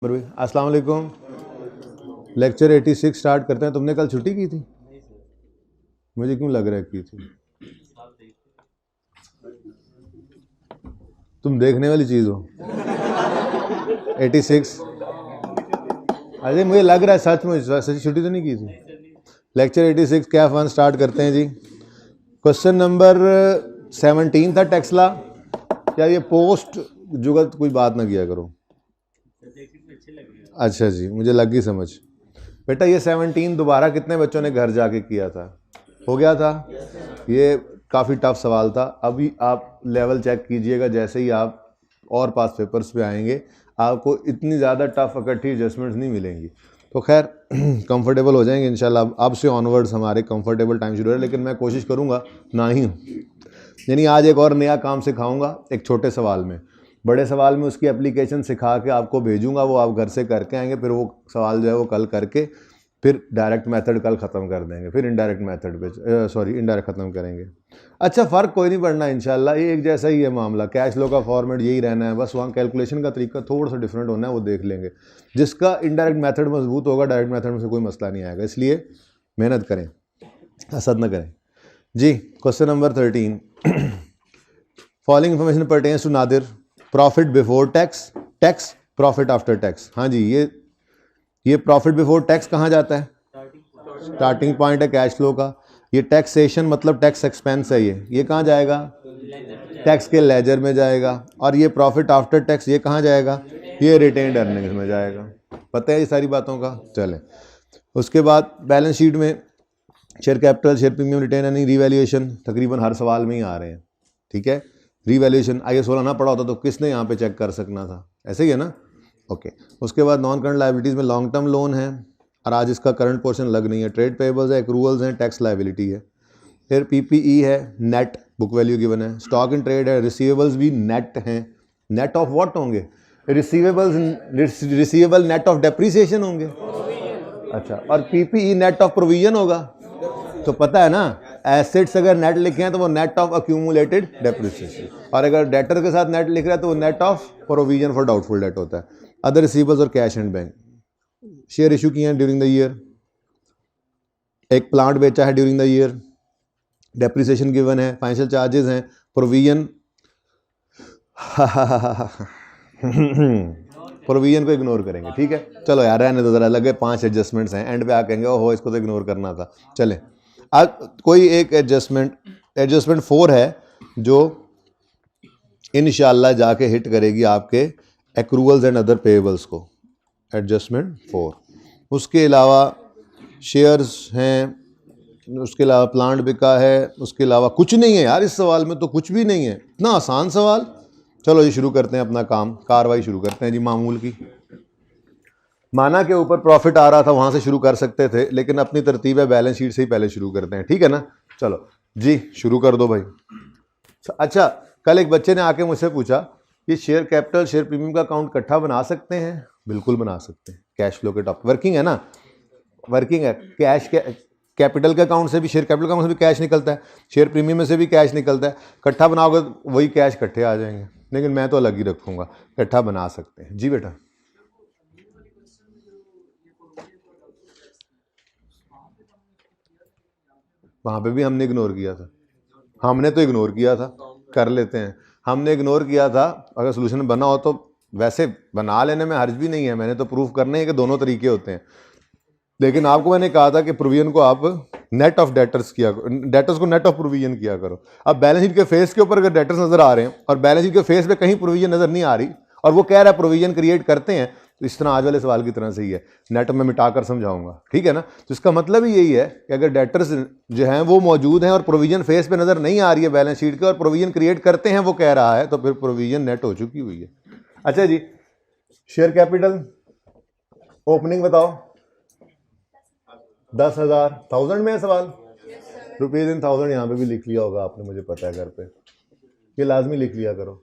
अस्सलाम वालेकुम। Lecture 86 start करते हैं। तुमने कल छुट्टी की थी? मुझे क्यों लग रहा है की थी। तुम देखने वाली चीज़ हो। 86 अरे मुझे लग रहा है सच में सच छुट्टी तो नहीं की थी। लेक्चर 86 क्या फ़न स्टार्ट करते हैं जी। क्वेश्चन नंबर 17 था टैक्स ला। क्या ये पोस्ट जुगत कोई बात ना किया करो। अच्छा जी, मुझे लग गई समझ। बेटा ये 17 दोबारा कितने बच्चों ने घर जाके किया था? हो गया था। ये काफ़ी टफ सवाल था। अभी आप लेवल चेक कीजिएगा, जैसे ही आप और पास पेपर्स पे आएंगे आपको इतनी ज़्यादा टफ इकट्ठी एडजस्टमेंट्स नहीं मिलेंगी। तो खैर कंफर्टेबल हो जाएंगे इंशाल्लाह। अब से ऑनवर्ड्स हमारे कंफर्टेबल टाइम शुरू है, लेकिन मैं कोशिश करूँगा ना ही, यानी आज एक और नया काम सिखाऊंगा एक छोटे सवाल में। बड़े सवाल में उसकी एप्लीकेशन सिखा के आपको भेजूंगा, वो आप घर से करके आएंगे, फिर वो सवाल जो है वो कल करके फिर डायरेक्ट मेथड कल ख़त्म कर देंगे, फिर इनडायरेक्ट मेथड पे इनडायरेक्ट ख़त्म करेंगे। अच्छा, फ़र्क कोई नहीं पड़ना इंशाल्लाह, ये एक जैसा ही है मामला। कैश लो का फॉर्मेट यही रहना है, बस वहाँ कैलकुलेशन का तरीका थोड़ा सा डिफरेंट होना है, वो देख लेंगे। जिसका इनडायरेक्ट मेथड मजबूत होगा डायरेक्ट मेथड में से कोई मसला नहीं आएगा, इसलिए मेहनत करें, हसद न करें जी। Question number 13, following information pertains to Nadir. Profit before tax, tax, profit after tax. हाँ जी, ये प्रॉफिट बिफोर टैक्स कहाँ जाता है? स्टार्टिंग पॉइंट है कैश फ्लो का। ये टैक्सेशन मतलब टैक्स एक्सपेंस है, ये कहाँ जाएगा? टैक्स के लेजर में जाएगा। और ये प्रॉफिट आफ्टर टैक्स ये कहाँ जाएगा? ये रिटेन्ड अर्निंग्स में जाएगा। पता है ये सारी बातों का? चलें, उसके बाद बैलेंस शीट में share capital, share premium, retain earning, revaluation तकरीबन हर सवाल में ही आ रहे हैं। ठीक है, रीवैल्यूएशन IAS 16 ना पड़ा होता तो किसने यहाँ पे चेक कर सकना था? ऐसे ही है ना। ओके, उसके बाद नॉन करंट लायबिलिटीज़ में लॉन्ग टर्म लोन है और आज इसका करंट पोर्शन लग नहीं है। ट्रेड पेबल्स है, एक्रूवल्स हैं, टैक्स लायबिलिटी है। फिर PPE है, नेट बुक वैल्यू गिवन है। स्टॉक इन ट्रेड है, रिसीवेबल्स भी नेट हैं। नेट ऑफ व्हाट होंगे? रिसीवेबल नेट ऑफ डेप्रीसिएशन होंगे। अच्छा, और PPE नेट ऑफ प्रोविजन होगा। तो पता है ना, एसेट्स अगर नेट लिखे हैं तो वो नेट ऑफ अक्यूमुलेटेड डेप्रिसिएशन, और अगर डेटर के साथ नेट लिख रहा है तो वो net of provision for doubtful debt होता है। अदर रिसीवर्स और cash and bank. Share issue किए हैं ड्यूरिंग द ईयर, एक प्लांट बेचा है during the year, depreciation given है, फाइनेंशियल चार्जेस हैं, प्रोविजन प्रोविजन को इग्नोर करेंगे। ठीक है, चलो यार रहने दो जरा, लगे 5 एडजस्टमेंट्स हैं, एंड पे आ कहेंगे ओहो इसको तो इग्नोर करना था। चलें, आज कोई एक एडजस्टमेंट 4 है जो इंशाल्लाह जाके हिट करेगी आपके एक्रूवल्स एंड अदर पेएबल्स को। एडजस्टमेंट 4, उसके अलावा शेयर्स हैं, उसके अलावा प्लांट बिका है, उसके अलावा कुछ नहीं है यार इस सवाल में, तो कुछ भी नहीं है। इतना आसान सवाल। चलो जी शुरू करते हैं अपना काम, कार्रवाई शुरू करते हैं जी मामूल की। माना के ऊपर प्रॉफिट आ रहा था, वहां से शुरू कर सकते थे, लेकिन अपनी तरतीब है बैलेंस शीट से ही पहले शुरू करते हैं। ठीक है ना, चलो जी शुरू कर दो भाई। अच्छा, कल एक बच्चे ने आके मुझसे पूछा कि शेयर कैपिटल शेयर प्रीमियम का अकाउंट इकट्ठा बना सकते हैं? बिल्कुल बना सकते हैं, कैश फ्लो के टॉप वर्किंग है ना, वर्किंग है। कैश के कैपिटल के अकाउंट से भी, शेयर कैपिटल अकाउंट से भी कैश निकलता है, शेयर प्रीमियम में से भी कैश निकलता है। इकट्ठा बनाओगे तो वही कैश इकट्ठे आ जाएंगे, लेकिन मैं तो अलग ही रखूंगा। इकट्ठा बना सकते हैं जी बेटा। वहां पे भी हमने इग्नोर किया था, हमने तो इग्नोर किया था। कर लेते हैं, हमने इग्नोर किया था। अगर सोल्यूशन बना हो तो वैसे बना लेने में हर्ज भी नहीं है, मैंने तो प्रूफ करने हैं कि दोनों तरीके होते हैं। लेकिन आपको मैंने कहा था कि प्रोविजन को आप नेट ऑफ डेटर्स किया, डेटर्स को नेट ऑफ प्रोविजन किया करो। अब बैलेंस शीट के फेस के ऊपर अगर डेटर्स नजर आ रहे हैं और बैलेंस शीट के फेस पे कहीं प्रोविजन नजर नहीं आ रही और वो कह रहा है प्रोविजन क्रिएट करते हैं, तो इस तरह आज वाले सवाल की तरह से ही है, नेट में मिटाकर समझाऊंगा। ठीक है ना, तो इसका मतलब ही यही है कि अगर डेटर्स जो हैं वो मौजूद हैं और प्रोविजन फेस पे नजर नहीं आ रही है बैलेंस शीट के, और प्रोविजन क्रिएट करते हैं वो कह रहा है, तो फिर प्रोविजन नेट हो चुकी हुई है। अच्छा जी, शेयर कैपिटल ओपनिंग बताओ। 10,000, 1000 में है सवाल। रुपीज इन 1000 यहाँ पे भी लिख लिया होगा आपने, मुझे पता है घर पे, ये लाजमी लिख लिया करो।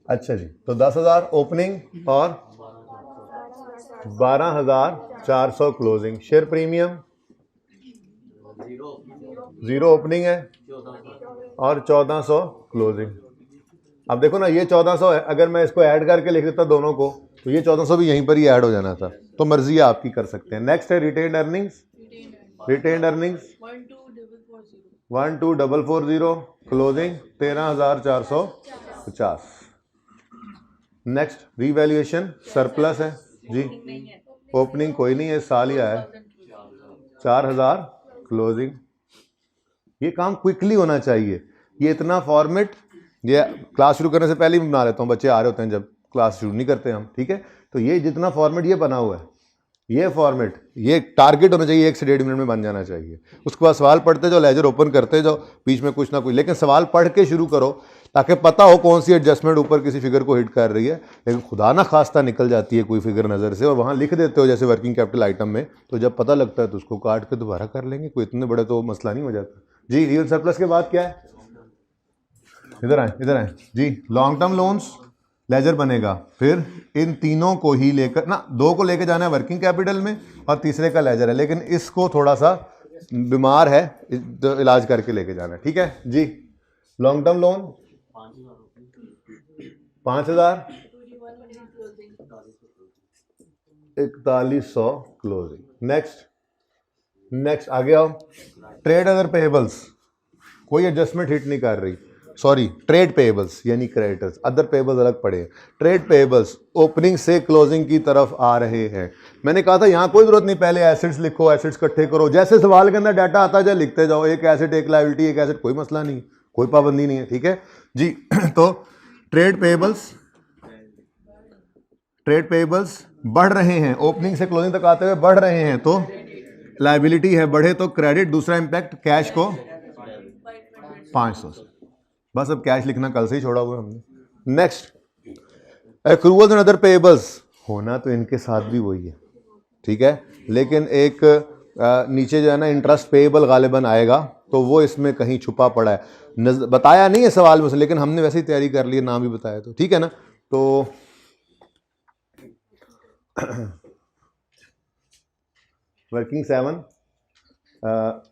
अच्छा जी, तो 10,000 ओपनिंग और 12,400 क्लोजिंग। शेयर प्रीमियम 0 ओपनिंग है और 1400 क्लोजिंग। अब देखो ना, ये 1400 है, अगर मैं इसको ऐड करके लिख देता दोनों को तो ये 1400 भी यहीं पर ही ऐड हो जाना था। तो मर्जी है आपकी, कर सकते हैं। नेक्स्ट है retained earnings. Retained earnings 12440, closing 13,450। Next revaluation surplus है जी, ओपनिंग कोई नहीं है, साल ही आया, 4000, क्लोजिंग। ये काम क्विकली होना चाहिए। ये इतना फॉर्मेट, ये क्लास शुरू करने से पहले ही बना लेता हूँ, बच्चे आ रहे होते हैं जब, क्लास शुरू नहीं करते हम, ठीक है। तो ये जितना फॉर्मेट ये बना हुआ है, ये फॉर्मेट, ये टारगेट होना चाहिए 1 से 1.5 मिनट में बन जाना चाहिए। उसके बाद सवाल पढ़ते जाओ, लेजर ओपन करते जाओ, बीच में कुछ ना कुछ, लेकिन सवाल पढ़ के शुरू करो ताकि पता हो कौन सी एडजस्टमेंट ऊपर किसी फिगर को हिट कर रही है। लेकिन खुदा ना खास्ता निकल जाती है कोई फिगर नज़र से और वहाँ लिख देते हो जैसे वर्किंग कैपिटल आइटम में, तो जब पता लगता है तो उसको काट के दोबारा कर लेंगे, कोई इतने बड़े तो मसला नहीं हो जाता जी। रियल सरप्लस के बाद क्या है, इधर आए जी, लॉन्ग टर्म लोन्स लेजर बनेगा। फिर इन तीनों को ही लेकर ना, 2 को लेकर जाना है वर्किंग कैपिटल में और तीसरे का लेजर है, लेकिन इसको थोड़ा सा बीमार है तो इलाज करके लेके जाना है, ठीक है जी। Long term loan 5000, 4100, closing. Next आगे आओ। ट्रेड अदर पेएबल्स, कोई एडजस्टमेंट हिट नहीं कर रही, सॉरी ट्रेड पेएबल्स यानी क्रेडिटर्स, अदर पेएबल्स अलग पड़े हैं। ट्रेड पेएबल्स ओपनिंग से क्लोजिंग की तरफ आ रहे हैं। मैंने कहा था यहाँ कोई जरूरत नहीं पहले एसेट्स लिखो, एसेट्स इकट्ठे करो, जैसे सवाल के अंदर डाटा आता जाए लिखते जाओ, एक एसेट एक लायबिलिटी, एक एसेट, कोई मसला नहीं, कोई पाबंदी नहीं है, ठीक है जी। तो ट्रेड पेएबल्स बढ़ रहे हैं, ओपनिंग से क्लोजिंग तक आते हुए बढ़ रहे हैं, तो लायबिलिटी है, बढ़े तो क्रेडिट। दूसरा इंपैक्ट कैश को 500 से, बस अब कैश लिखना कल से ही छोड़ा हुआ हमने। नेक्स्ट एक्रूवल्स एंड अदर पेएबल्स, होना तो इनके साथ भी वही है, ठीक है, लेकिन एक नीचे जो है ना इंटरेस्ट पेएबल गालिबन आएगा, तो वो इसमें कहीं छुपा पड़ा है, बताया नहीं है सवाल में से, लेकिन हमने वैसे ही तैयारी कर ली है, नाम भी बताया, तो ठीक है ना। तो working 7,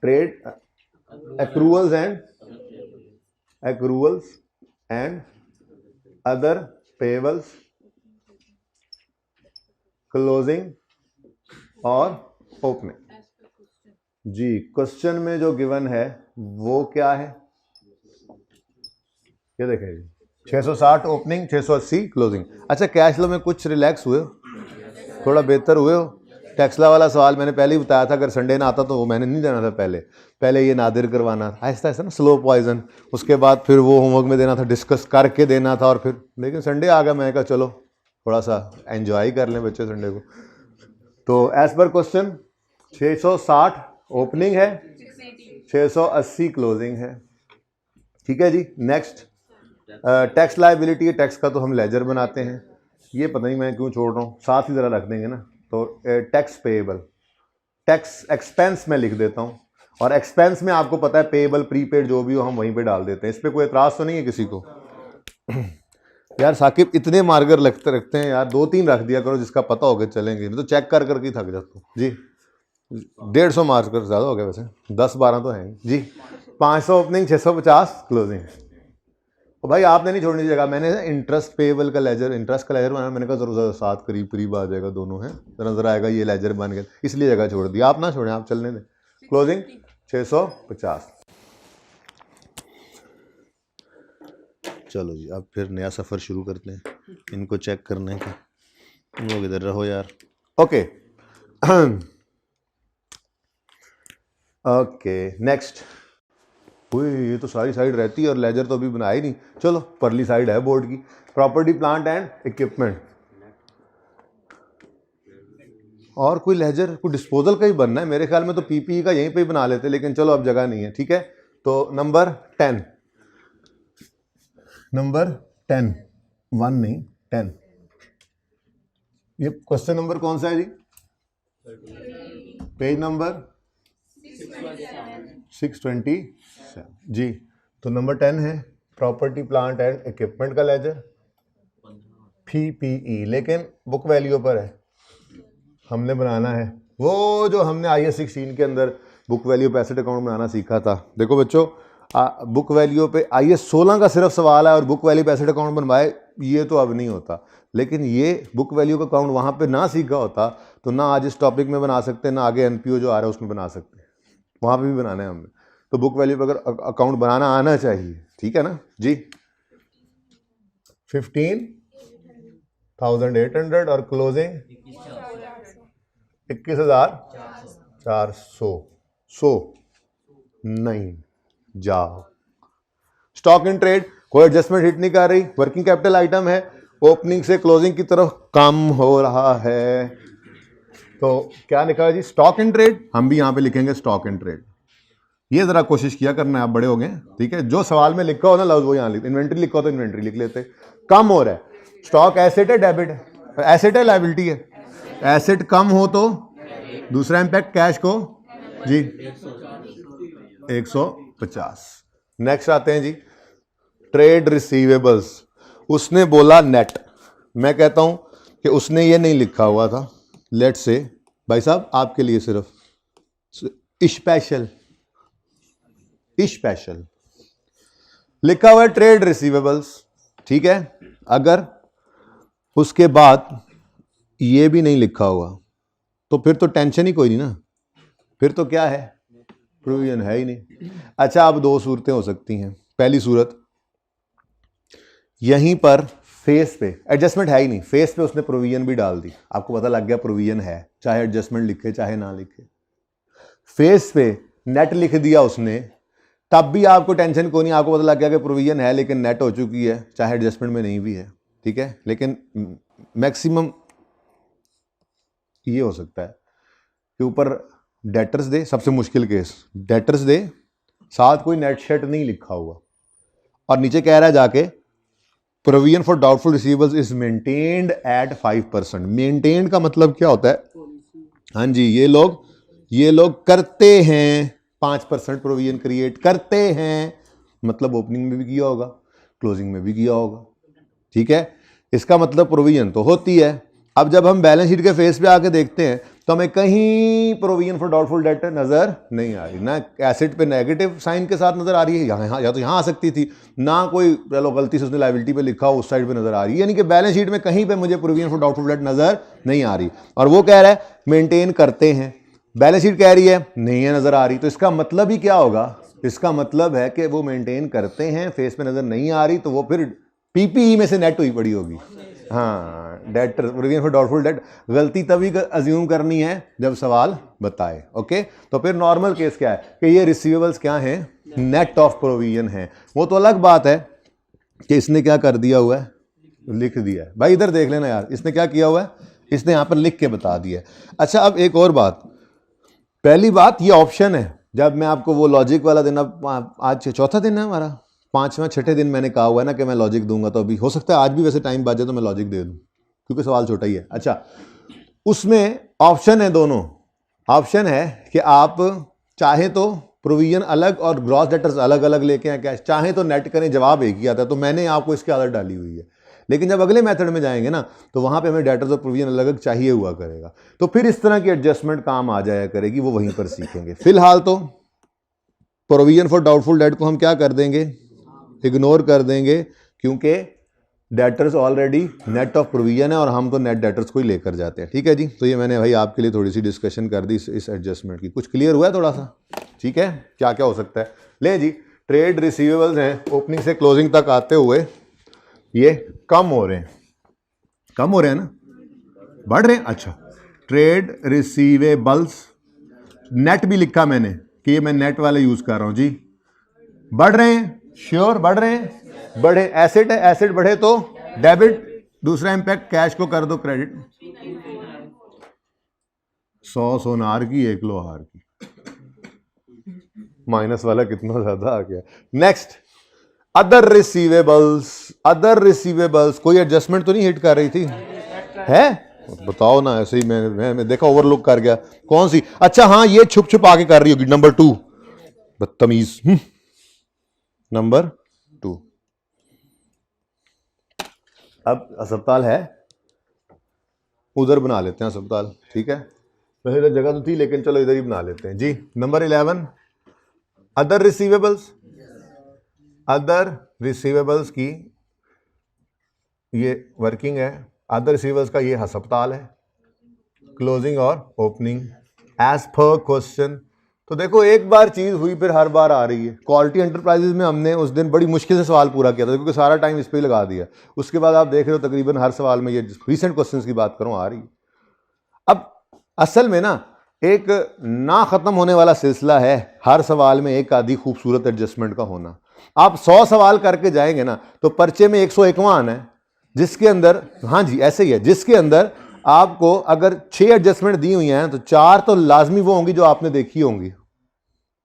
trade accruals and other payables, closing और ओपनिंग जी। क्वेश्चन में जो गिवन है वो क्या है, ये देखें जी, 660 ओपनिंग, 680 क्लोजिंग। अच्छा, कैश फ्लो में कुछ रिलैक्स हुए, थोड़ा बेहतर हुए हो। टैक्सला वाला सवाल मैंने पहले ही बताया था, अगर संडे ना आता तो वो मैंने नहीं देना था, पहले ये नादिर करवाना, आहिस्ता आहिस्ता ना, स्लो पॉइजन, उसके बाद फिर वो होमवर्क में देना था, डिस्कस करके देना था, और फिर लेकिन संडे आ गया, मैंने कहा चलो थोड़ा सा एंजॉय कर लें बच्चे संडे को। तो एज पर क्वेश्चन 660 ओपनिंग है, 680 क्लोजिंग है, ठीक है जी। नेक्स्ट टैक्स लायबिलिटी, टैक्स का तो हम लेजर बनाते हैं, ये पता नहीं मैं क्यों छोड़ रहा हूँ, साथ ही ज़रा रख देंगे ना। तो टैक्स पेएबल, टैक्स एक्सपेंस में लिख देता हूँ, और एक्सपेंस में आपको पता है पेएबल प्रीपेड जो भी हो हम वहीं पे डाल देते हैं, इस पर कोई एतराज़ तो नहीं है किसी को। यार साकिब इतने मार्कर रखते हैं यार, 2-3 रख दिया करो जिसका पता होगा चलेंगे, नहीं तो चेक कर करके थक जाता हूँ जी। 150 मार्कर ज़्यादा हो गया वैसे, 10-12 तो हैं जी। 500 ओपनिंग, 650 क्लोजिंग। तो भाई आपने नहीं छोड़नी जगह, मैंने इंटरेस्ट पेएबल का लेजर, इंटरेस्ट का लेजर बनाया, मैंने कहा जरूर साथ करीब आ जाएगा, दोनों हैं तो नजर आएगा ये लेजर बन गया, इसलिए जगह छोड़ दी। आप ना छोड़ें, आप चलने दें। क्लोजिंग 650। चलो जी, अब फिर नया सफ़र शुरू करते हैं, इनको चेक करने का, लोग इधर रहो यार। Okay okay next. ये तो सारी साइड रहती है और लेजर तो अभी बनाया ही नहीं, चलो परली साइड है बोर्ड की। प्रॉपर्टी प्लांट एंड इक्विपमेंट, और कोई लेजर, कोई डिस्पोजल का ही बनना है मेरे ख्याल में, तो पीपीई का यहीं पे ही बना लेते, लेकिन चलो अब जगह नहीं है, ठीक है। तो नंबर 10, 1 नहीं 10, ये क्वेश्चन नंबर कौन सा है जी, पेज नंबर 627 जी। तो नंबर 10 है प्रॉपर्टी प्लांट एंड इक्विपमेंट का लेजर, पीपीई, लेकिन बुक वैल्यू पर है, हमने बनाना है वो जो हमने IAS 16 के अंदर बुक वैल्यू पे एसेट अकाउंट बनाना सीखा था। देखो बच्चों, बुक वैल्यू पे आइए 16 का सिर्फ सवाल है और बुक वैल्यू पे एसेट अकाउंट बनवाए, ये तो अब नहीं होता। लेकिन ये बुक वैल्यू का अकाउंट वहाँ पे ना सीखा होता तो ना आज इस टॉपिक में बना सकते, ना आगे एनपीओ जो आ रहा है उसमें बना सकते, वहाँ पे भी बनाना है हमने। तो बुक वैल्यू पे अगर अकाउंट बनाना आना चाहिए, ठीक है ना जी। 15,800 और क्लोजिंग 21,400। नहीं जाओ। स्टॉक इन ट्रेड कोई एडजस्टमेंट हिट नहीं कर रही, वर्किंग कैपिटल आइटम है, ओपनिंग से क्लोजिंग की तरफ कम हो रहा है। तो क्या लिखा है जी? Stock in trade. हम भी यहां पे लिखेंगे स्टॉक इन ट्रेड। ये जरा कोशिश किया करना है, आप बड़े हो गए, ठीक है। जो सवाल में लिखा हो ना लफ्ज वो यहां लिख, इन्वेंट्री लिखा हो तो इन्वेंट्री लिख लेते। कम हो रहा है, स्टॉक एसेट है डेबिट है? एसेट है लायबिलिटी है? एसेट कम हो तो दूसरा इंपैक्ट कैश को जी 150। नेक्स्ट आते हैं जी ट्रेड रिसीवेबल्स। उसने बोला नेट, मैं कहता हूं कि उसने ये नहीं लिखा हुआ था। लेट से भाई साहब आपके लिए सिर्फ स्पेशल लिखा हुआ है ट्रेड रिसीवेबल्स, ठीक है। अगर उसके बाद ये भी नहीं लिखा हुआ तो फिर तो टेंशन ही कोई नहीं ना, फिर तो क्या है, प्रोविजन है ही नहीं। अच्छा, अब दो सूरतें हो सकती हैं। पहली सूरत, यहीं पर फेस पे एडजस्टमेंट है ही नहीं, फेस पे उसने प्रोविजन भी डाल दी, आपको पता लग गया प्रोविजन है, चाहे एडजस्टमेंट लिखे चाहे ना लिखे। फेस पे नेट लिख दिया उसने, तब भी आपको टेंशन को नहीं, आपको पता लग गया कि प्रोविजन है लेकिन नेट हो चुकी है, चाहे एडजस्टमेंट में नहीं भी है, ठीक है। लेकिन मैक्सिमम ये हो सकता है कि ऊपर डेटर्स दे, सबसे मुश्किल केस डेटर्स दे, साथ कोई नेट शेट नहीं लिखा हुआ और नीचे कह रहा है जाके provision for doubtful receivables is maintained eight 5%। Maintained का मतलब क्या होता है? हाँ जी, ये लोग करते हैं 5% प्रोविजन क्रिएट करते हैं, मतलब ओपनिंग में भी किया होगा, क्लोजिंग में भी किया होगा, ठीक है। इसका मतलब प्रोविजन तो होती है। अब जब हम बैलेंस शीट के फेस पे आके देखते हैं तो हमें कहीं प्रोविजन फॉर डाउटफुल डेट नजर नहीं आ रही, ना एसेट पे नेगेटिव साइन के साथ नजर आ रही है, यहाँ या तो यहाँ आ सकती थी, ना कोई चलो गलती से उसने लायबिलिटी पे लिखा हो उस साइड पे नजर आ रही है, यानी कि बैलेंस शीट में कहीं पे मुझे प्रोविजन फॉर डाउटफुल डेट नजर नहीं आ रही। और वो कह रहा है मेंटेन करते हैं, बैलेंस शीट कह रही है नहीं है नजर आ रही, तो इसका मतलब ही क्या होगा? इसका मतलब है कि वो मेंटेन करते हैं, फेस पे नजर नहीं आ रही, तो वो फिर पीपीई में से नेट हुई पड़ी होगी। हाँ, debtor provision for doubtful debt गलती तभी अज्यूम करनी है जब सवाल बताए, ओके। तो फिर नॉर्मल केस क्या है कि ये रिसीवेबल्स क्या हैं? नेट ऑफ प्रोविजन है। वो तो अलग बात है कि इसने क्या कर दिया हुआ है, लिख दिया है। भाई इधर देख लेना यार, इसने क्या किया हुआ है, इसने यहां पर लिख के बता दिया है। अच्छा, अब एक और बात, पहली बात ये ऑप्शन है, जब मैं आपको वो लॉजिक वाला दिन, अब आज चौथा दिन है हमारा, 5वां 6ठे दिन मैंने कहा हुआ है ना कि मैं लॉजिक दूंगा, तो अभी हो सकता है आज भी वैसे टाइम बचे तो मैं लॉजिक दे दूं क्योंकि सवाल छोटा ही है। अच्छा, उसमें ऑप्शन है, दोनों ऑप्शन है कि आप चाहे तो प्रोविजन अलग और ग्रॉस डेटर्स अलग अलग लेके आए कैश, चाहे तो नेट करें, जवाब एक ही आता है। तो मैंने आपको इसकी आदत डाली हुई है, लेकिन जब अगले मेथड में जाएंगे ना तो वहां पे हमें डेटर्स और प्रोविजन अलग अलग चाहिए हुआ करेगा, तो फिर इस तरह की एडजस्टमेंट काम आ जाया करेगी, वो वहीं पर सीखेंगे। फिलहाल तो प्रोविजन फॉर डाउटफुल डेट को हम क्या कर देंगे, इग्नोर कर देंगे, क्योंकि debtors already net of provision है और हम तो नेट डेटर्स को ही लेकर जाते हैं, ठीक है जी। तो ये मैंने भाई आपके लिए थोड़ी सी डिस्कशन कर दी इस एडजस्टमेंट की। कुछ क्लियर हुआ है थोड़ा सा, ठीक है, क्या क्या हो सकता है। ले जी, ट्रेड रिसीवेबल्स हैं, ओपनिंग से क्लोजिंग तक आते हुए ये कम हो रहे हैं ना, बढ़ रहे हैं। अच्छा, ट्रेड रिसीवेबल्स नेट भी लिखा मैंने कि ये मैं नेट वाले यूज कर रहा हूं जी, बढ़ रहे हैं, श्योर बढ़ रहे हैं, बढ़े। एसेट है, एसेट बढ़े तो डेबिट, दूसरा इंपैक्ट कैश को कर दो क्रेडिट। 100 सोनार की 1 लोहार की, माइनस वाला कितना ज्यादा आ गया। नेक्स्ट, अदर रिसीवेबल्स कोई एडजस्टमेंट तो नहीं हिट कर रही थी, है बताओ ना, ऐसे ही मैं देखा ओवरलुक कर गया। कौन सी? अच्छा हाँ, ये छुप छुप आके कर रही होगी, नंबर 2, बदतमीज। नंबर 2। अब अस्पताल है, उधर बना लेते हैं अस्पताल, ठीक है। वैसे इधर जगह तो थी लेकिन चलो इधर ही बना लेते हैं जी। Number 11, other receivables, other receivables की ये वर्किंग है, अदर रिसीवेबल्स का ये हस्पताल है, क्लोजिंग और ओपनिंग एज पर क्वेश्चन। तो देखो एक बार चीज हुई फिर हर बार आ रही है। क्वालिटी एंटरप्राइजेज में हमने उस दिन बड़ी मुश्किल से सवाल पूरा किया था क्योंकि सारा टाइम इस पे ही लगा दिया। उसके बाद आप देख रहे हो तकरीबन हर सवाल में ये रिसेंट क्वेश्चंस की बात करूं आ रही है। अब असल में ना एक ना खत्म होने वाला सिलसिला है हर सवाल में एक आधी खूबसूरत एडजस्टमेंट का होना। आप 100 सवाल करके जाएंगे ना तो पर्चे में 101वां आना है जिसके अंदर, हाँ जी ऐसे ही है, जिसके अंदर आपको अगर 6 एडजस्टमेंट दी हुई हैं तो 4 तो लाजमी वो होंगी जो आपने देखी होंगी,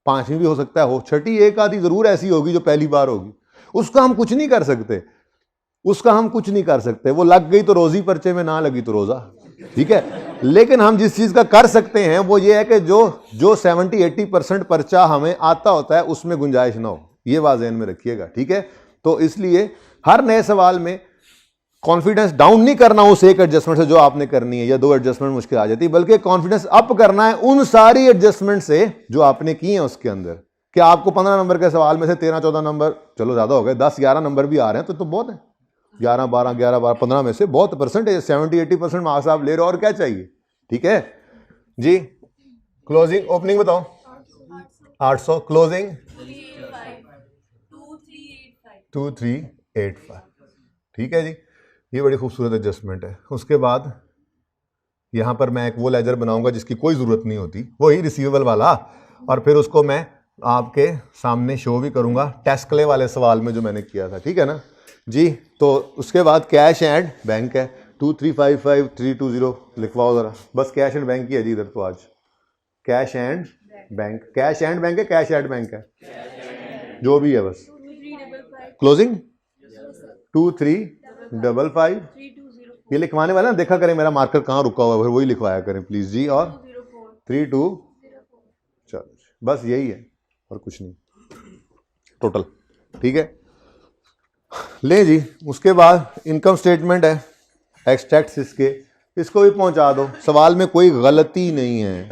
5वीं भी हो सकता है हो, छठी एक आधी जरूर ऐसी होगी जो पहली बार होगी। उसका हम कुछ नहीं कर सकते, उसका हम कुछ नहीं कर सकते। वो लग गई तो रोजी पर्चे में, ना लगी तो रोजा, ठीक है। लेकिन हम जिस चीज का कर सकते हैं वो ये है कि जो 70-80% पर्चा हमें आता होता है उसमें गुंजाइश ना हो, ये बात ज़हन में रखिएगा, ठीक है। तो इसलिए हर नए सवाल में कॉन्फिडेंस डाउन नहीं करना उस एक एडजस्टमेंट से जो आपने करनी है या 2 एडजस्टमेंट मुश्किल आ जाती है, बल्कि कॉन्फिडेंस अप करना है उन सारी एडजस्टमेंट से जो आपने की हैं उसके अंदर। कि आपको 15 नंबर के सवाल में से 13-14 नंबर, चलो ज्यादा हो गए, 10-11 नंबर भी आ रहे हैं तो बहुत है, 11-12 11-12 15 में से बहुत परसेंटेज, 70-80% मार्क्स आप ले रहे हो, और क्या चाहिए, ठीक है जी। क्लोजिंग ओपनिंग बताओ 800, क्लोजिंग 2385, ठीक है जी। ये बड़ी खूबसूरत एडजस्टमेंट है। उसके बाद यहां पर मैं एक वो लेजर बनाऊंगा जिसकी कोई ज़रूरत नहीं होती, वही रिसीवेबल वाला, और फिर उसको मैं आपके सामने शो भी करूंगा टेस्कले वाले सवाल में जो मैंने किया था, ठीक है ना जी। तो उसके बाद कैश एंड बैंक है, 2355320 लिखवाओ ज़रा, बस कैश एंड बैंक ही है जी इधर तो आज। Cash and bank, cash and bank है, कैश एंड बैंक है, जो भी है बस। क्लोजिंग 2355, ये लिखवाने वाला ना देखा करें मेरा मार्कर कहाँ रुका हुआ है, फिर वही लिखवाया करें प्लीज जी। और 32, चलो बस यही है और कुछ नहीं टोटल, ठीक है। ले जी, उसके बाद इनकम स्टेटमेंट है, एक्सट्रैक्ट्स इसके, इसको भी पहुंचा दो, सवाल में कोई गलती नहीं है।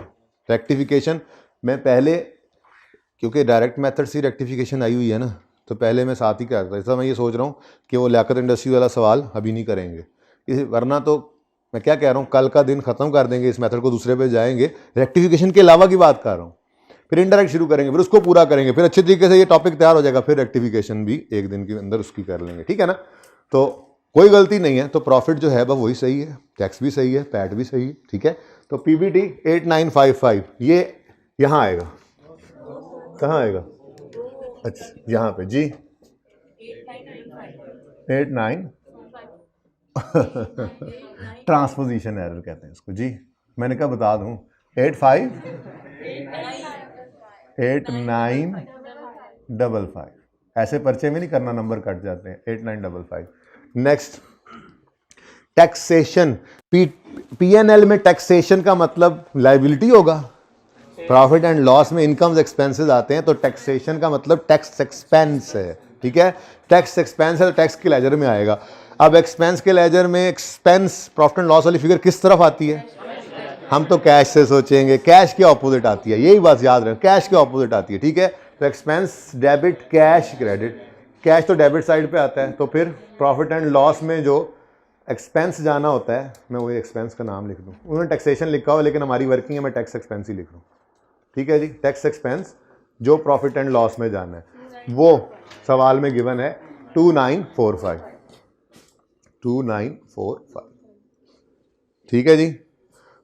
रेक्टिफिकेशन मैं पहले, क्योंकि डायरेक्ट मेथड से रेक्टिफिकेशन आई हुई है ना, तो पहले मैं साथ ही करता था, इसलिए मैं ये सोच रहा हूँ कि वो लियाकत इंडस्ट्री वाला सवाल अभी नहीं करेंगे, वरना तो मैं क्या कह रहा हूँ, कल का दिन खत्म कर देंगे, इस मेथड को दूसरे पे जाएंगे, रेक्टिफिकेशन के अलावा की बात कर रहा हूँ, फिर इनडायरेक्ट शुरू करेंगे, फिर उसको पूरा करेंगे, फिर अच्छे तरीके से ये टॉपिक तैयार हो जाएगा, फिर रेक्टिफिकेशन भी एक दिन के अंदर उसकी कर लेंगे, ठीक है ना। तो कोई गलती नहीं है, तो प्रॉफिट जो है वह वही सही है, टैक्स भी सही है, पैट भी सही है, ठीक है। तो पीबीटी 8955 ये यहाँ आएगा, कहाँ आएगा, अच्छा यहाँ पे जी 89 ट्रांसपोजिशन एरर कहते हैं इसको जी, मैंने कहा बता दूं, 8955, ऐसे पर्चे में नहीं करना, नंबर कट जाते हैं, 8955। नेक्स्ट टैक्सेशन, पीएनएल में टैक्सेशन का मतलब लायबिलिटी होगा, प्रॉफिट एंड लॉस में इनकम्स एक्सपेंसेस आते हैं, तो टैक्सेशन का मतलब टैक्स एक्सपेंस है, ठीक है। टैक्स एक्सपेंस है तो टैक्स के लेजर में आएगा। अब एक्सपेंस के लेजर में एक्सपेंस प्रॉफिट एंड लॉस वाली फिगर किस तरफ आती है, हम तो कैश से सोचेंगे, कैश के ऑपोजिट आती है, यही बात याद रखें, कैश के ऑपोजिट आती है, ठीक है। तो expense debit, cash credit, cash तो डेबिट साइड पे आता है, तो फिर प्रॉफिट एंड लॉस में जो एक्सपेंस जाना होता है, मैं वही एक्सपेंस का नाम लिख दूँ, उन्होंने टैक्सेशन लिखा हुआ लेकिन हमारी वर्किंग है, मैं टैक्स एक्सपेंस ही लिख रहा हूँ, ठीक है जी। टैक्स एक्सपेंस जो प्रॉफिट एंड लॉस में जाना है वो सवाल में गिवन है 2945, ठीक है जी।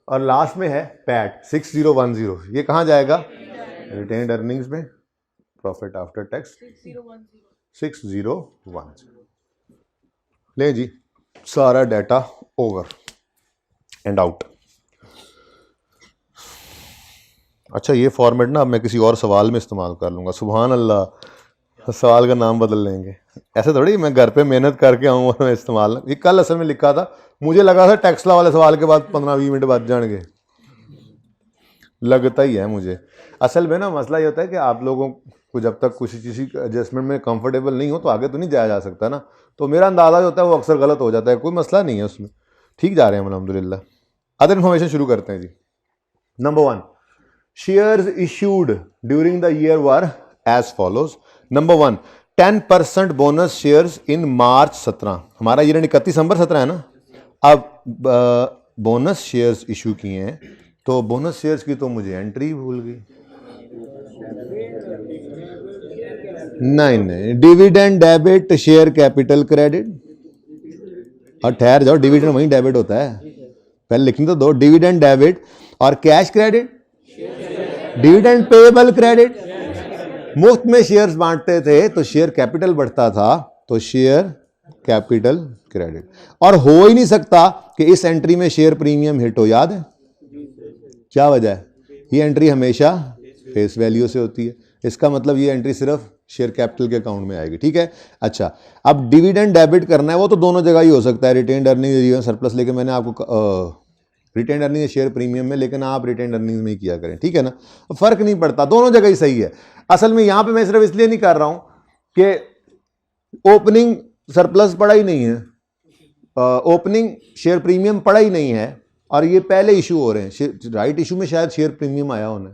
और लास्ट में है पैट 6010, ये कहाँ जाएगा, रिटेन्ड अर्निंग्स में, प्रॉफिट आफ्टर टैक्स 6010। ले जी, सारा डाटा ओवर एंड आउट। अच्छा ये फॉर्मेट ना अब मैं किसी और सवाल में इस्तेमाल कर लूँगा, सुभान अल्लाह, सवाल का नाम बदल लेंगे, ऐसे थोड़ी मैं घर पे मेहनत करके आऊँ और मैं इस्तेमाल, ये कल असल में लिखा था, मुझे लगा था टैक्सला वाले सवाल के बाद 15-20 मिनट बाद जाएंगे, लगता ही है मुझे। असल में ना मसला ये होता है कि आप लोगों को जब तक किसी एडजस्टमेंट में कंफर्टेबल नहीं हो तो आगे तो नहीं जाया जा सकता ना, तो मेरा अंदाज़ा जो होता है वो अक्सर गलत हो जाता है, कोई मसला नहीं है उसमें, ठीक जा रहे हैं अल्हम्दुलिल्लाह। अदर इन्फॉर्मेशन शुरू करते हैं जी। Number 1, shares issued during the year were as follows. Number 1, 10% bonus shares in March 17, हमारा ये 31 दिसंबर 17 है ना। अब बोनस शेयर्स इशू किए हैं, तो बोनस शेयर्स की तो मुझे एंट्री भूल गई। नहीं, dividend debit, share capital credit, और ठहर जाओ, डिविडेंड वहीं डेबिट होता है, पहले लिखने तो दो। डिविडेंड डेबिट और cash credit, dividend payable credit. मुफ्त में शेयर्स बांटते थे तो शेयर कैपिटल बढ़ता था, तो शेयर कैपिटल क्रेडिट। और हो ही नहीं सकता कि इस एंट्री में शेयर प्रीमियम हिट हो, याद है क्या वजह है? ये एंट्री हमेशा फेस वैल्यू से होती है, इसका मतलब ये एंट्री सिर्फ शेयर कैपिटल के अकाउंट में आएगी, ठीक है। अच्छा, अब डिविडेंड डेबिट करना है, वो तो दोनों जगह ही हो सकता है, रिटेन्ड अर्निंग सरप्लस, लेकिन मैंने आपको रिटेन्ड अर्निंग शेयर प्रीमियम में, लेकिन आप रिटेन्ड अर्निंग में ही किया करें, ठीक है ना, फर्क नहीं पड़ता, दोनों जगह ही सही है। असल में यहां पे मैं सिर्फ इसलिए नहीं कर रहा हूं कि ओपनिंग सरप्लस पड़ा ही नहीं है, ओपनिंग शेयर प्रीमियम पड़ा ही नहीं है, और ये पहले इशू हो रहे हैं, राइट इशू में शायद शेयर प्रीमियम आया होना,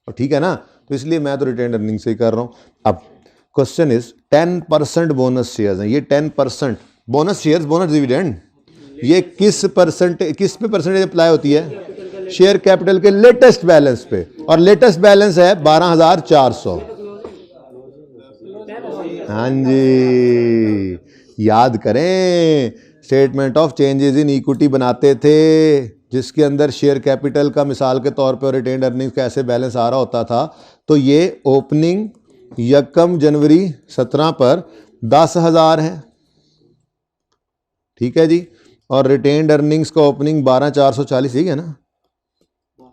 और ठीक है ना, तो इसलिए मैं तो रिटेन्ड अर्निंग से ही कर रहा हूं। अब क्वेश्चन इज 10% बोनस शेयर्स हैं, ये 10% बोनस शेयर्स, बोनस डिविडेंड, ये किस पे परसेंटेज अप्लाई होती है? शेयर कैपिटल के लेटेस्ट बैलेंस पे, और लेटेस्ट बैलेंस है 12,400। हाँ जी, याद करें, statement of changes in equity बनाते थे, जिसके अंदर शेयर कैपिटल का मिसाल के तौर पर रिटेन्ड अर्निंग्स का ऐसे बैलेंस आ रहा होता था। तो ये ओपनिंग 1 जनवरी 17 पर 10,000 है, ठीक है जी, और रिटेन्ड अर्निंग्स का ओपनिंग 12,440 ही है ना।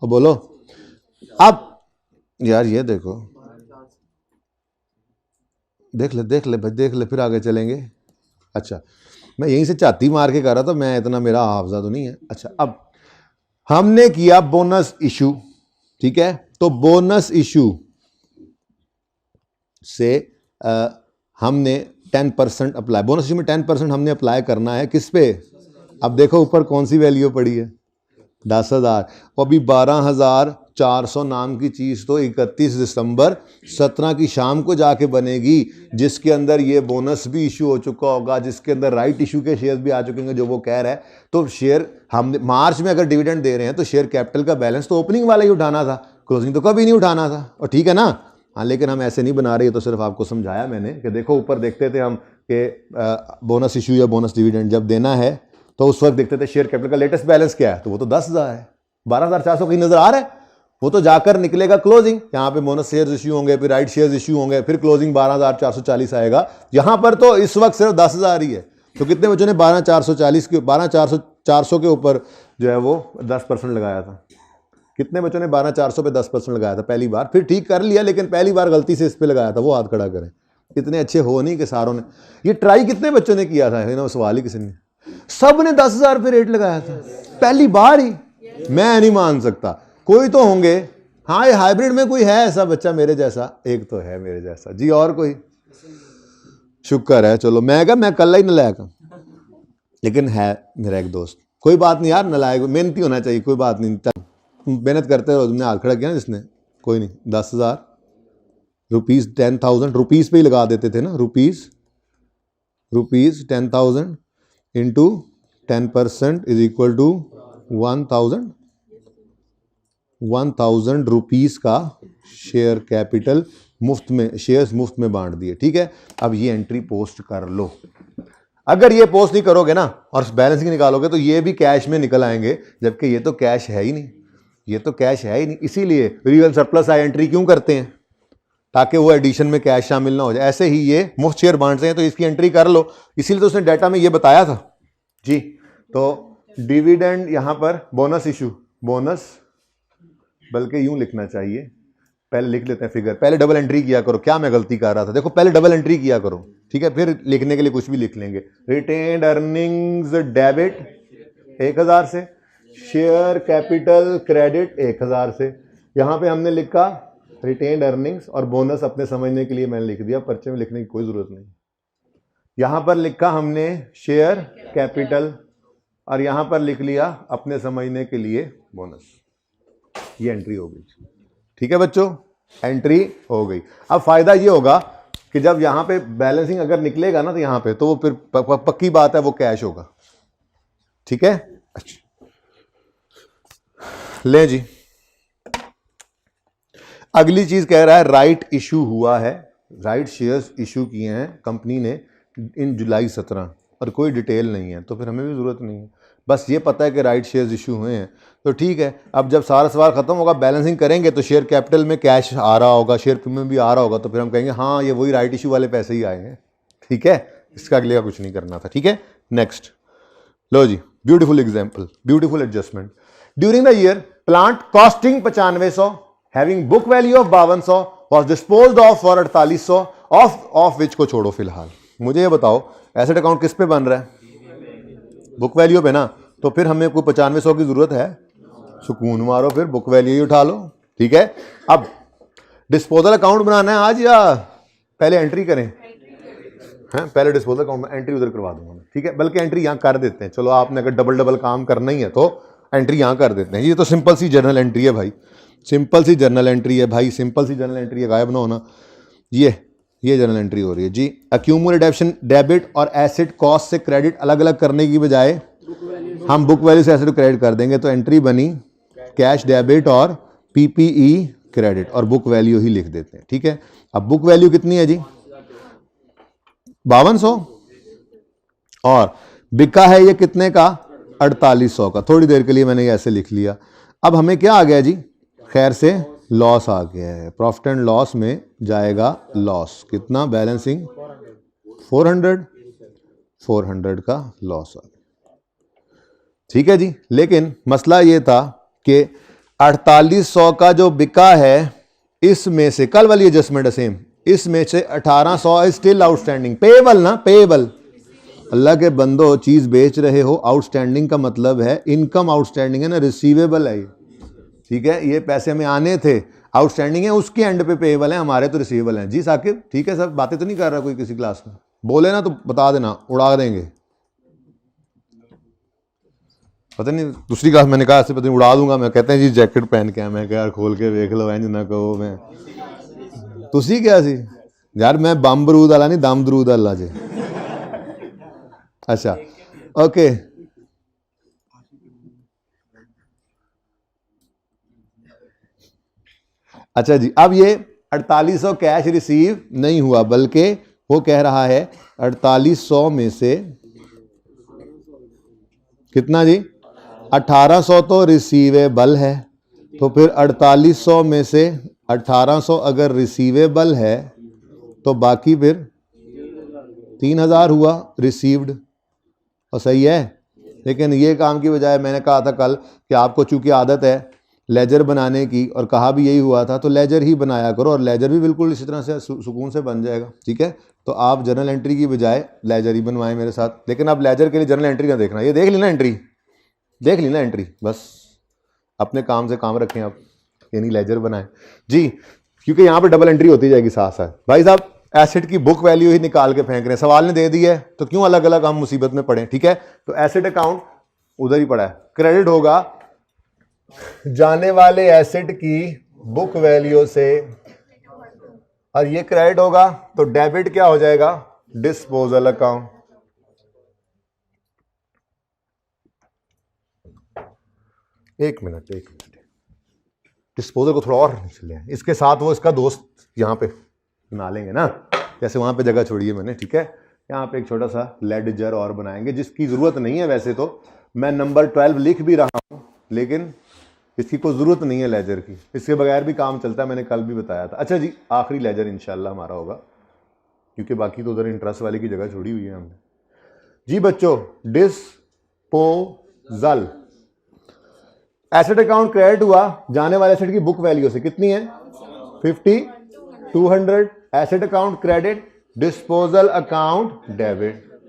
अब बोलो, अब यार ये देखो, देख ले फिर आगे चलेंगे। अच्छा, मैं यहीं से चाती मार के कर रहा था, मैं इतना मेरा हाफजा तो नहीं है। अच्छा, अब हमने किया बोनस इशू, ठीक है, तो बोनस इशू से हमने 10% अप्लाई, बोनस इशू में 10% हमने अप्लाई करना है, किस पे? अब देखो ऊपर कौन सी वैल्यू पड़ी है, 10,000, और अभी 12,400 नाम की चीज तो 31 दिसंबर 17 की शाम को जाके बनेगी, जिसके अंदर ये बोनस भी इशू हो चुका होगा, जिसके अंदर राइट इशू के शेयर्स भी आ चुके होंगे, जो वो कह रहा है। तो शेयर हमने मार्च में अगर डिविडेंड दे रहे हैं, तो शेयर कैपिटल का बैलेंस तो ओपनिंग वाला ही उठाना था, क्लोजिंग तो कभी नहीं उठाना था, और ठीक है ना। हाँ, लेकिन हम ऐसे नहीं बना रहे, तो सिर्फ आपको समझाया मैंने कि देखो ऊपर देखते थे हम कि बोनस इशू या बोनस डिविडेंड जब देना है, तो उस वक्त देखते थे शेयर कैपिटल का लेटेस्ट बैलेंस क्या है, तो वो तो 10,000 है, 12,400 कहीं नजर आ रहा है, वो तो जाकर निकलेगा क्लोजिंग, यहां पे बोनस शेयर्स इश्यू होंगे, फिर राइट शेयर्स इश्यू होंगे, फिर क्लोजिंग 12,440 आएगा। यहां पर तो इस वक्त सिर्फ 10,000 ही है, तो कितने बच्चों ने 12,440 के 12,400 के ऊपर जो है वो 10% लगाया था? कितने बच्चों ने 12,400 पे 10% लगाया था पहली बार? फिर ठीक कर लिया, लेकिन पहली बार गलती से इस पे लगाया था, वो हाथ खड़ा करें। इतने अच्छे हो नहीं कि सारों ने ये ट्राई, कितने बच्चों ने किया था? सवाल ही किसी ने, सब ने 10,000 पे रेट लगाया था पहली बार ही। मैं नहीं मान सकता, कोई तो होंगे, हाँ ये हाइब्रिड में कोई है ऐसा बच्चा मेरे जैसा, एक तो है मेरे जैसा जी, और कोई? शुक्र है, चलो मैं कल ही नलायक, लेकिन है मेरा एक दोस्त, कोई बात नहीं यार, नलायक मेहनती होना चाहिए, कोई बात नहीं, मेहनत करते रहो। तुमने हाथ खड़ा किया ना जिसने, कोई नहीं, 10,000 रुपीज, 10,000 रुपीज पे ही लगा देते थे ना, rupees 10,000 into 10% is equal to 1,000 rupees का शेयर कैपिटल मुफ्त में, शेयर्स मुफ्त में बांट दिए, ठीक है। अब ये एंट्री पोस्ट कर लो। अगर ये पोस्ट नहीं करोगे ना और बैलेंसिंग निकालोगे, तो ये भी कैश में निकल आएंगे, जबकि ये तो कैश है ही नहीं, ये तो कैश है ही नहीं। इसीलिए रियल सरप्लस आई एंट्री क्यों करते हैं? ताकि वो एडिशन में कैश शामिल ना हो जाए। ऐसे ही ये मुफ्त शेयर बांटते हैं, तो इसकी एंट्री कर लो। इसीलिए तो उसने डाटा में ये बताया था जी। तो डिविडेंड यहां पर बोनस इशू, बोनस, बल्कि यूं लिखना चाहिए, पहले लिख लेते हैं फिगर, पहले डबल एंट्री किया करो। क्या मैं गलती कर रहा था? देखो पहले डबल एंट्री किया करो, ठीक है, फिर लिखने के लिए कुछ भी लिख लेंगे। रिटेन्ड अर्निंग्स डेबिट 1,000 से, शेयर कैपिटल क्रेडिट 1,000 से। यहां पे हमने लिखा रिटेन्ड अर्निंग्स और बोनस, अपने समझने के लिए मैंने लिख दिया, पर्चे में लिखने की कोई जरूरत नहीं। यहां पर लिखा हमने शेयर कैपिटल और यहां पर लिख लिया अपने समझने के लिए बोनस। ये एंट्री हो गई, ठीक है बच्चों, एंट्री हो गई। अब फायदा ये होगा कि जब यहाँ पे बैलेंसिंग अगर निकलेगा ना तो यहाँ पे, तो वो फिर पक्की बात है वो कैश होगा। ठीक है, अच्छा ले जी, अगली चीज कह रहा है राइट इशू हुआ है, राइट शेयर्स इशू किए हैं कंपनी ने इन जुलाई 17, और कोई डिटेल नहीं है, तो फिर हमें भी जरूरत नहीं है, बस ये पता है कि राइट शेयर्स इशू हुए हैं तो ठीक है। अब जब सारा सवाल खत्म होगा, बैलेंसिंग करेंगे तो शेयर कैपिटल में कैश आ रहा होगा, शेयर प्रीमियम भी आ रहा होगा, तो फिर हम कहेंगे हाँ ये वही राइट इशू वाले पैसे ही आए हैं। ठीक है, इसका अगले का कुछ नहीं करना था। ठीक है, नेक्स्ट लो जी, beautiful example, beautiful adjustment. During the year plant costing 9500 having book value of 5200 was disposed off for 4800 of which को छोड़ो फिलहाल। मुझे ये बताओ एसेट अकाउंट किस पे बन रहा है? बुक वैल्यू पे ना, तो फिर हमें कोई 9500 की जरूरत है? सुकून मारो, फिर बुक वैल्यू ही उठा लो। ठीक है, अब डिस्पोजल अकाउंट बनाना है आज या पहले एंट्री करें? हैं, पहले डिस्पोजल अकाउंट में एंट्री उधर करवा दूंगा मैं। ठीक है, बल्कि एंट्री यहाँ कर देते हैं, चलो आपने अगर डबल काम करना ही है तो एंट्री यहाँ कर देते हैं। ये तो सिंपल सी जर्नल एंट्री है भाई, सिंपल सी जर्नल एंट्री है भाई, सिंपल सी जर्नल एंट्री है, गायब ना होना। ये जर्नल एंट्री हो रही है जी। एक्यूमुलेट डेबिट और एसेट कॉस्ट से क्रेडिट अलग अलग करने की बजाय हम बुक वैल्यू से एसेट को क्रेडिट कर देंगे, तो एंट्री बनी कैश डेबिट और पीपीई क्रेडिट, और बुक वैल्यू ही लिख देते हैं। ठीक है, अब बुक वैल्यू कितनी है जी? 5200, और बिका है ये कितने का? 4800 का। थोड़ी देर के लिए मैंने ये ऐसे लिख लिया। अब हमें क्या आ गया जी? खैर से लॉस आ गया है, प्रॉफिट एंड लॉस में जाएगा लॉस, कितना? बैलेंसिंग 400 का लॉस आ गया। ठीक है जी, लेकिन मसला ये था कि 4800 का जो बिका है, इसमें से कल वाली एडजस्टमेंट है सेम, इसमें से 1800 स्टिल आउटस्टैंडिंग, पेएबल ना, पेएबल। अल्लाह के बंदो, चीज बेच रहे हो, आउटस्टैंडिंग का मतलब है इनकम आउटस्टैंडिंग है ना, रिसीवेबल है ये। ठीक है, ये पैसे हमें आने थे, आउटस्टैंडिंग है, उसके एंड पे पेएबल है, हमारे तो रिसीवेबल हैं जी। साकिब ठीक है, सब बातें तो नहीं कर रहा कोई किसी क्लास में? बोले ना तो बता देना, उड़ा देंगे। पता नहीं दूसरी क्लास मैंने कहा ऐसे पता नहीं उड़ा दूंगा मैं, कहते हैं जी जैकेट पहन के, मैं क्या यार खोल के देख लो ना कहो, मैं तुसी क्या सी यार, मैं बम बरूद वाला नहीं, दम दरूद वाला जी। अच्छा ओके, अच्छा जी, अब ये 4800 कैश रिसीव नहीं हुआ, बल्कि वो कह रहा है 4800 में से कितना जी? 1800 तो रिसीवेबल है, तो फिर 4800 में से 1800 अगर रिसीवेबल है तो बाकी फिर 3000 हुआ रिसीव्ड, और सही है। लेकिन ये काम की बजाय मैंने कहा था कल कि आपको चूंकि आदत है लेजर बनाने की, और कहा भी यही हुआ था, तो लेजर ही बनाया करो, और लेजर भी बिल्कुल इसी तरह से सुकून से बन जाएगा। ठीक है, तो आप जर्नल एंट्री की बजाय लेजर ही बनवाएं मेरे साथ। लेकिन आप लेजर के लिए जर्नल एंट्री ना देखना, ये देख ली ना एंट्री, देख ली ना एंट्री, बस अपने काम से काम रखें आप, यानी लेजर बनाएं जी, क्योंकि यहाँ पे डबल एंट्री होती जाएगी साथ साथ। भाई साहब एसेट की बुक वैल्यू ही निकाल के फेंक रहे हैं, सवाल ने दे दी है तो क्यों अलग अलग हम मुसीबत में पड़े? ठीक है, तो एसेट अकाउंट उधर ही पड़ा है, क्रेडिट होगा जाने वाले एसेट की बुक वैल्यू से, और ये क्रेडिट होगा तो डेबिट क्या हो जाएगा? Disposal account. एक मिनट, डिस्पोजल को थोड़ा और चले, इसके साथ वो इसका दोस्त यहाँ पे बना लेंगे ना, जैसे वहां पे जगह छोड़ी है मैंने। ठीक है, यहाँ पे एक छोटा सा लेडजर और बनाएंगे, जिसकी जरूरत नहीं है। वैसे तो मैं नंबर 12 लिख भी रहा हूँ, लेकिन इसकी कोई जरूरत नहीं है लेजर की, इसके बगैर भी काम चलता है, मैंने कल भी बताया था। अच्छा जी, आखिरी लेजर इंशाल्लाह हमारा होगा, क्योंकि बाकी तो उधर इंटरेस्ट वाले की जगह छोड़ी हुई है हमने जी। बच्चों, डिस्पोजल एसेट अकाउंट क्रेडिट हुआ जाने वाले एसेट की बुक वैल्यू से, कितनी है? 200 asset account credit, disposal account debit.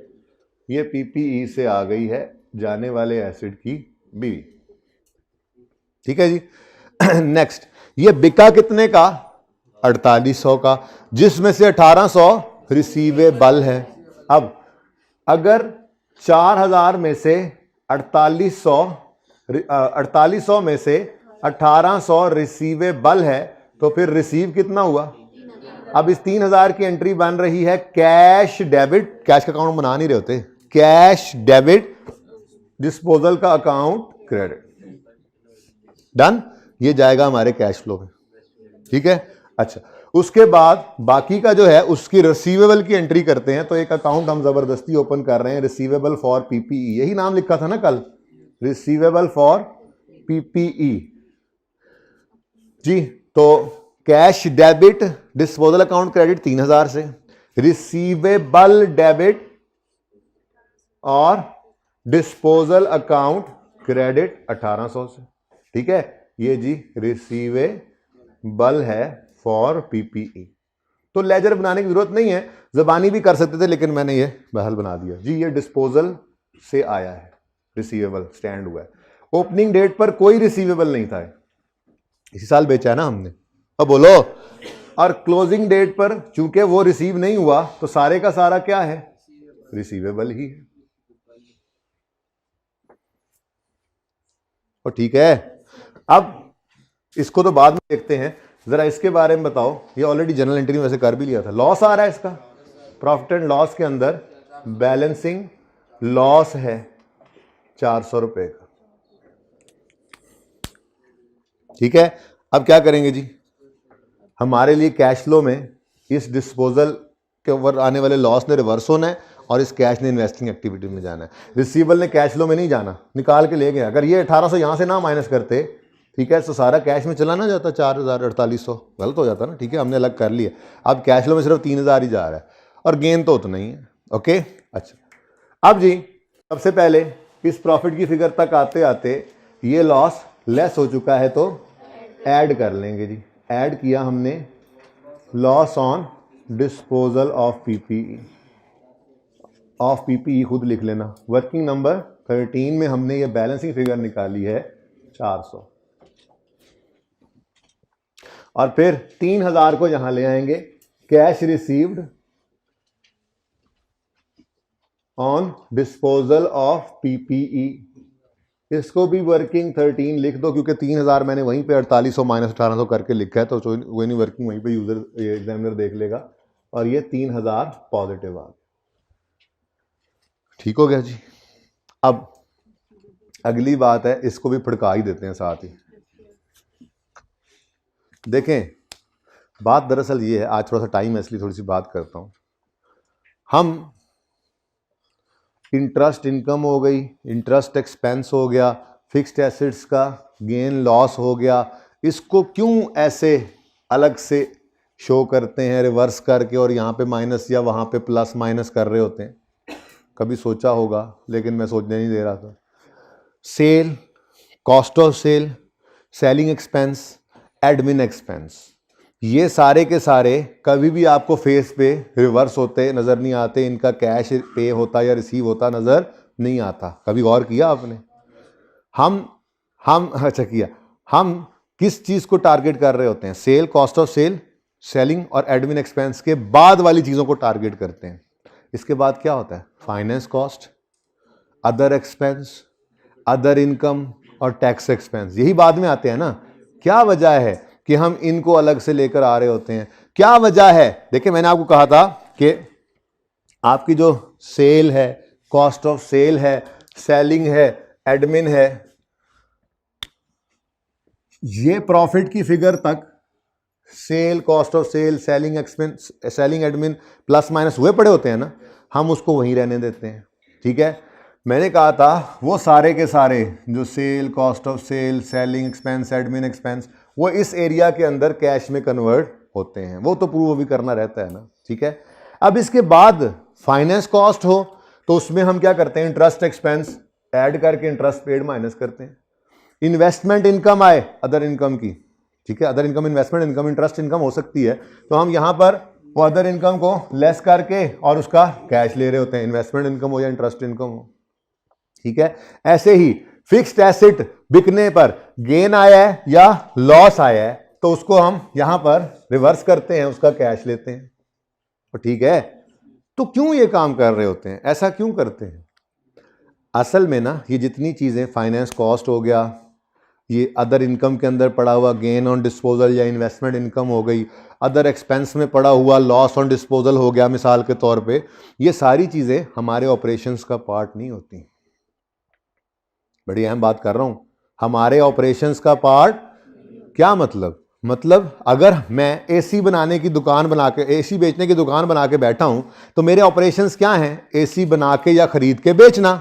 ये पीपीई से आ गई है जाने वाले एसेट की बीवी। ठीक है जी। नेक्स्ट, ये बिका कितने का? 4800 का, जिसमें से 1800 रिसीवेबल है। अब अगर 4000 में से 4800 में से 1800 रिसीवेबल है, तो फिर रिसीव कितना हुआ? अब इस 3000 की एंट्री बन रही है कैश डेबिट, कैश का अकाउंट बना नहीं रहे होते, कैश डेबिट, डिस्पोजल का अकाउंट क्रेडिट, डन। ये जाएगा हमारे कैश फ्लो में, ठीक है। अच्छा, उसके बाद बाकी का जो है उसकी रिसीवेबल की एंट्री करते हैं। तो एक अकाउंट हम जबरदस्ती ओपन कर रहे हैं, रिसीवेबल फॉर पीपीई, यही नाम लिखा था ना कल, रिसीवेबल फॉर पीपीई जी। तो cash debit, disposal account credit 3000 से, रिसीवेबल डेबिट और डिस्पोजल अकाउंट क्रेडिट 1800 से, ठीक है। ये जी रिसीवेबल है फॉर पीपीई। तो लेजर बनाने की जरूरत नहीं है, जबानी भी कर सकते थे, लेकिन मैंने ये बहल बना दिया जी। ये डिस्पोजल से आया है, रिसीवेबल स्टैंड हुआ है। ओपनिंग डेट पर कोई रिसीवेबल नहीं था, इसी साल बेचा है ना हमने, अब बोलो। और क्लोजिंग डेट पर चूंकि वो रिसीव नहीं हुआ तो सारे का सारा क्या है, रिसीवेबल ही है। और ठीक है, अब इसको तो बाद में देखते हैं, जरा इसके बारे में बताओ। ये ऑलरेडी जनरल एंट्री में वैसे कर भी लिया था। लॉस आ रहा है इसका, प्रॉफिट एंड लॉस के अंदर बैलेंसिंग लॉस है 400 रुपए का, ठीक है। अब क्या करेंगे जी, हमारे लिए कैश फ्लो में इस डिस्पोजल के ऊपर आने वाले लॉस ने रिवर्स होना है और इस कैश ने इन्वेस्टिंग एक्टिविटी में जाना है। रिसीवेबल ने कैश फ्लो में नहीं जाना, निकाल के ले गया। अगर ये 1800 यहां से ना माइनस करते, ठीक है, तो सारा कैश में चला ना जाता 4000-4800, गलत हो जाता ना, ठीक है, हमने अलग कर लिया। अब कैश फ्लो में सिर्फ 3000 ही जा रहा है और गेन तो उतना ही है, ओके। अच्छा, अब जी सबसे पहले इस प्रॉफिट की फिगर तक आते आते ये लॉस लेस हो चुका है, तो ऐड कर लेंगे जी। ऐड किया हमने loss on disposal of PPE, of PPE खुद लिख लेना। वर्किंग नंबर 13 में हमने ये बैलेंसिंग फिगर निकाली है 400, और फिर 3000 को यहां ले आएंगे, cash received on disposal of PPE. इसको भी वर्किंग 13 लिख दो, क्योंकि 3000 मैंने वहीं पे 4800 माइनस 1800 करके लिखा है, तो कोई नहीं, वर्किंग वहीं पे यूजर एग्जामिनर देख लेगा। और ये 3000 पॉजिटिव आ गया, ठीक हो गया जी। अब अगली बात है, इसको भी फड़का ही देते हैं साथ ही। देखें, बात दरअसल ये है, आज थोड़ा सा टाइम है इसलिए थोड़ी सी बात करता हूं। हम इंटरेस्ट इनकम हो गई, इंटरेस्ट एक्सपेंस हो गया, फिक्स्ड एसेट्स का गेन लॉस हो गया, इसको क्यों ऐसे अलग से शो करते हैं रिवर्स करके, और यहाँ पे माइनस या वहाँ पे प्लस माइनस कर रहे होते हैं? कभी सोचा होगा, लेकिन मैं सोचने नहीं दे रहा था। Sale, cost of sale, selling expense, admin expense, ये सारे के सारे कभी भी आपको फेस पे रिवर्स होते नजर नहीं आते, इनका कैश पे होता या रिसीव होता नजर नहीं आता। कभी गौर किया आपने? हम अच्छा किया, हम किस चीज को टारगेट कर रहे होते हैं? Sale, cost of sale, selling और एडमिन एक्सपेंस के बाद वाली चीजों को टारगेट करते हैं। इसके बाद क्या होता है? Finance cost, other expense, other income और टैक्स एक्सपेंस, यही बाद में आते हैं ना। क्या वजह है कि हम इनको अलग से लेकर आ रहे होते हैं? क्या वजह है? देखिए, मैंने आपको कहा था कि आपकी जो सेल है, कॉस्ट ऑफ सेल है, सेलिंग है, एडमिन है, ये प्रॉफिट की फिगर तक sale, cost of sale, selling expense, selling admin plus minus हुए पड़े होते हैं ना, हम उसको वहीं रहने देते हैं, ठीक है। मैंने कहा था वो सारे के सारे जो sale, cost of sale, selling expense, admin expense, वो इस एरिया के अंदर कैश में कन्वर्ट होते हैं, वो तो प्रूव भी करना रहता है ना, ठीक है। अब इसके बाद फाइनेंस कॉस्ट हो तो उसमें हम क्या करते हैं? इंटरेस्ट एक्सपेंस ऐड करके इंटरेस्ट पेड माइनस करते हैं। इन्वेस्टमेंट इनकम आए अदर इनकम की, ठीक है, other income, investment income, interest income हो सकती है, तो हम यहां पर वो अदर इनकम को लेस करके और उसका कैश ले रहे होते हैं, इन्वेस्टमेंट इनकम हो या इंटरेस्ट इनकम हो, ठीक है। ऐसे ही फिक्स्ड एसेट बिकने पर गेन आया है या लॉस आया है तो उसको हम यहां पर रिवर्स करते हैं, उसका कैश लेते हैं, तो ठीक है। तो क्यों ये काम कर रहे होते हैं? ऐसा क्यों करते हैं? असल में ना, ये जितनी चीजें, फाइनेंस कॉस्ट हो गया, ये अदर इनकम के अंदर पड़ा हुआ गेन ऑन डिस्पोजल या इन्वेस्टमेंट इनकम हो गई, अदर एक्सपेंस में पड़ा हुआ लॉस ऑन डिस्पोजल हो गया मिसाल के तौर पे, ये सारी चीज़ें हमारे ऑपरेशंस का पार्ट नहीं होती। बड़ी अहम बात कर रहा हूं, हमारे ऑपरेशंस का पार्ट। क्या मतलब अगर मैं एसी बनाने की दुकान बना के, एसी बेचने की दुकान बना के बैठा हूं तो मेरे ऑपरेशंस क्या हैं? एसी बना के या खरीद के बेचना।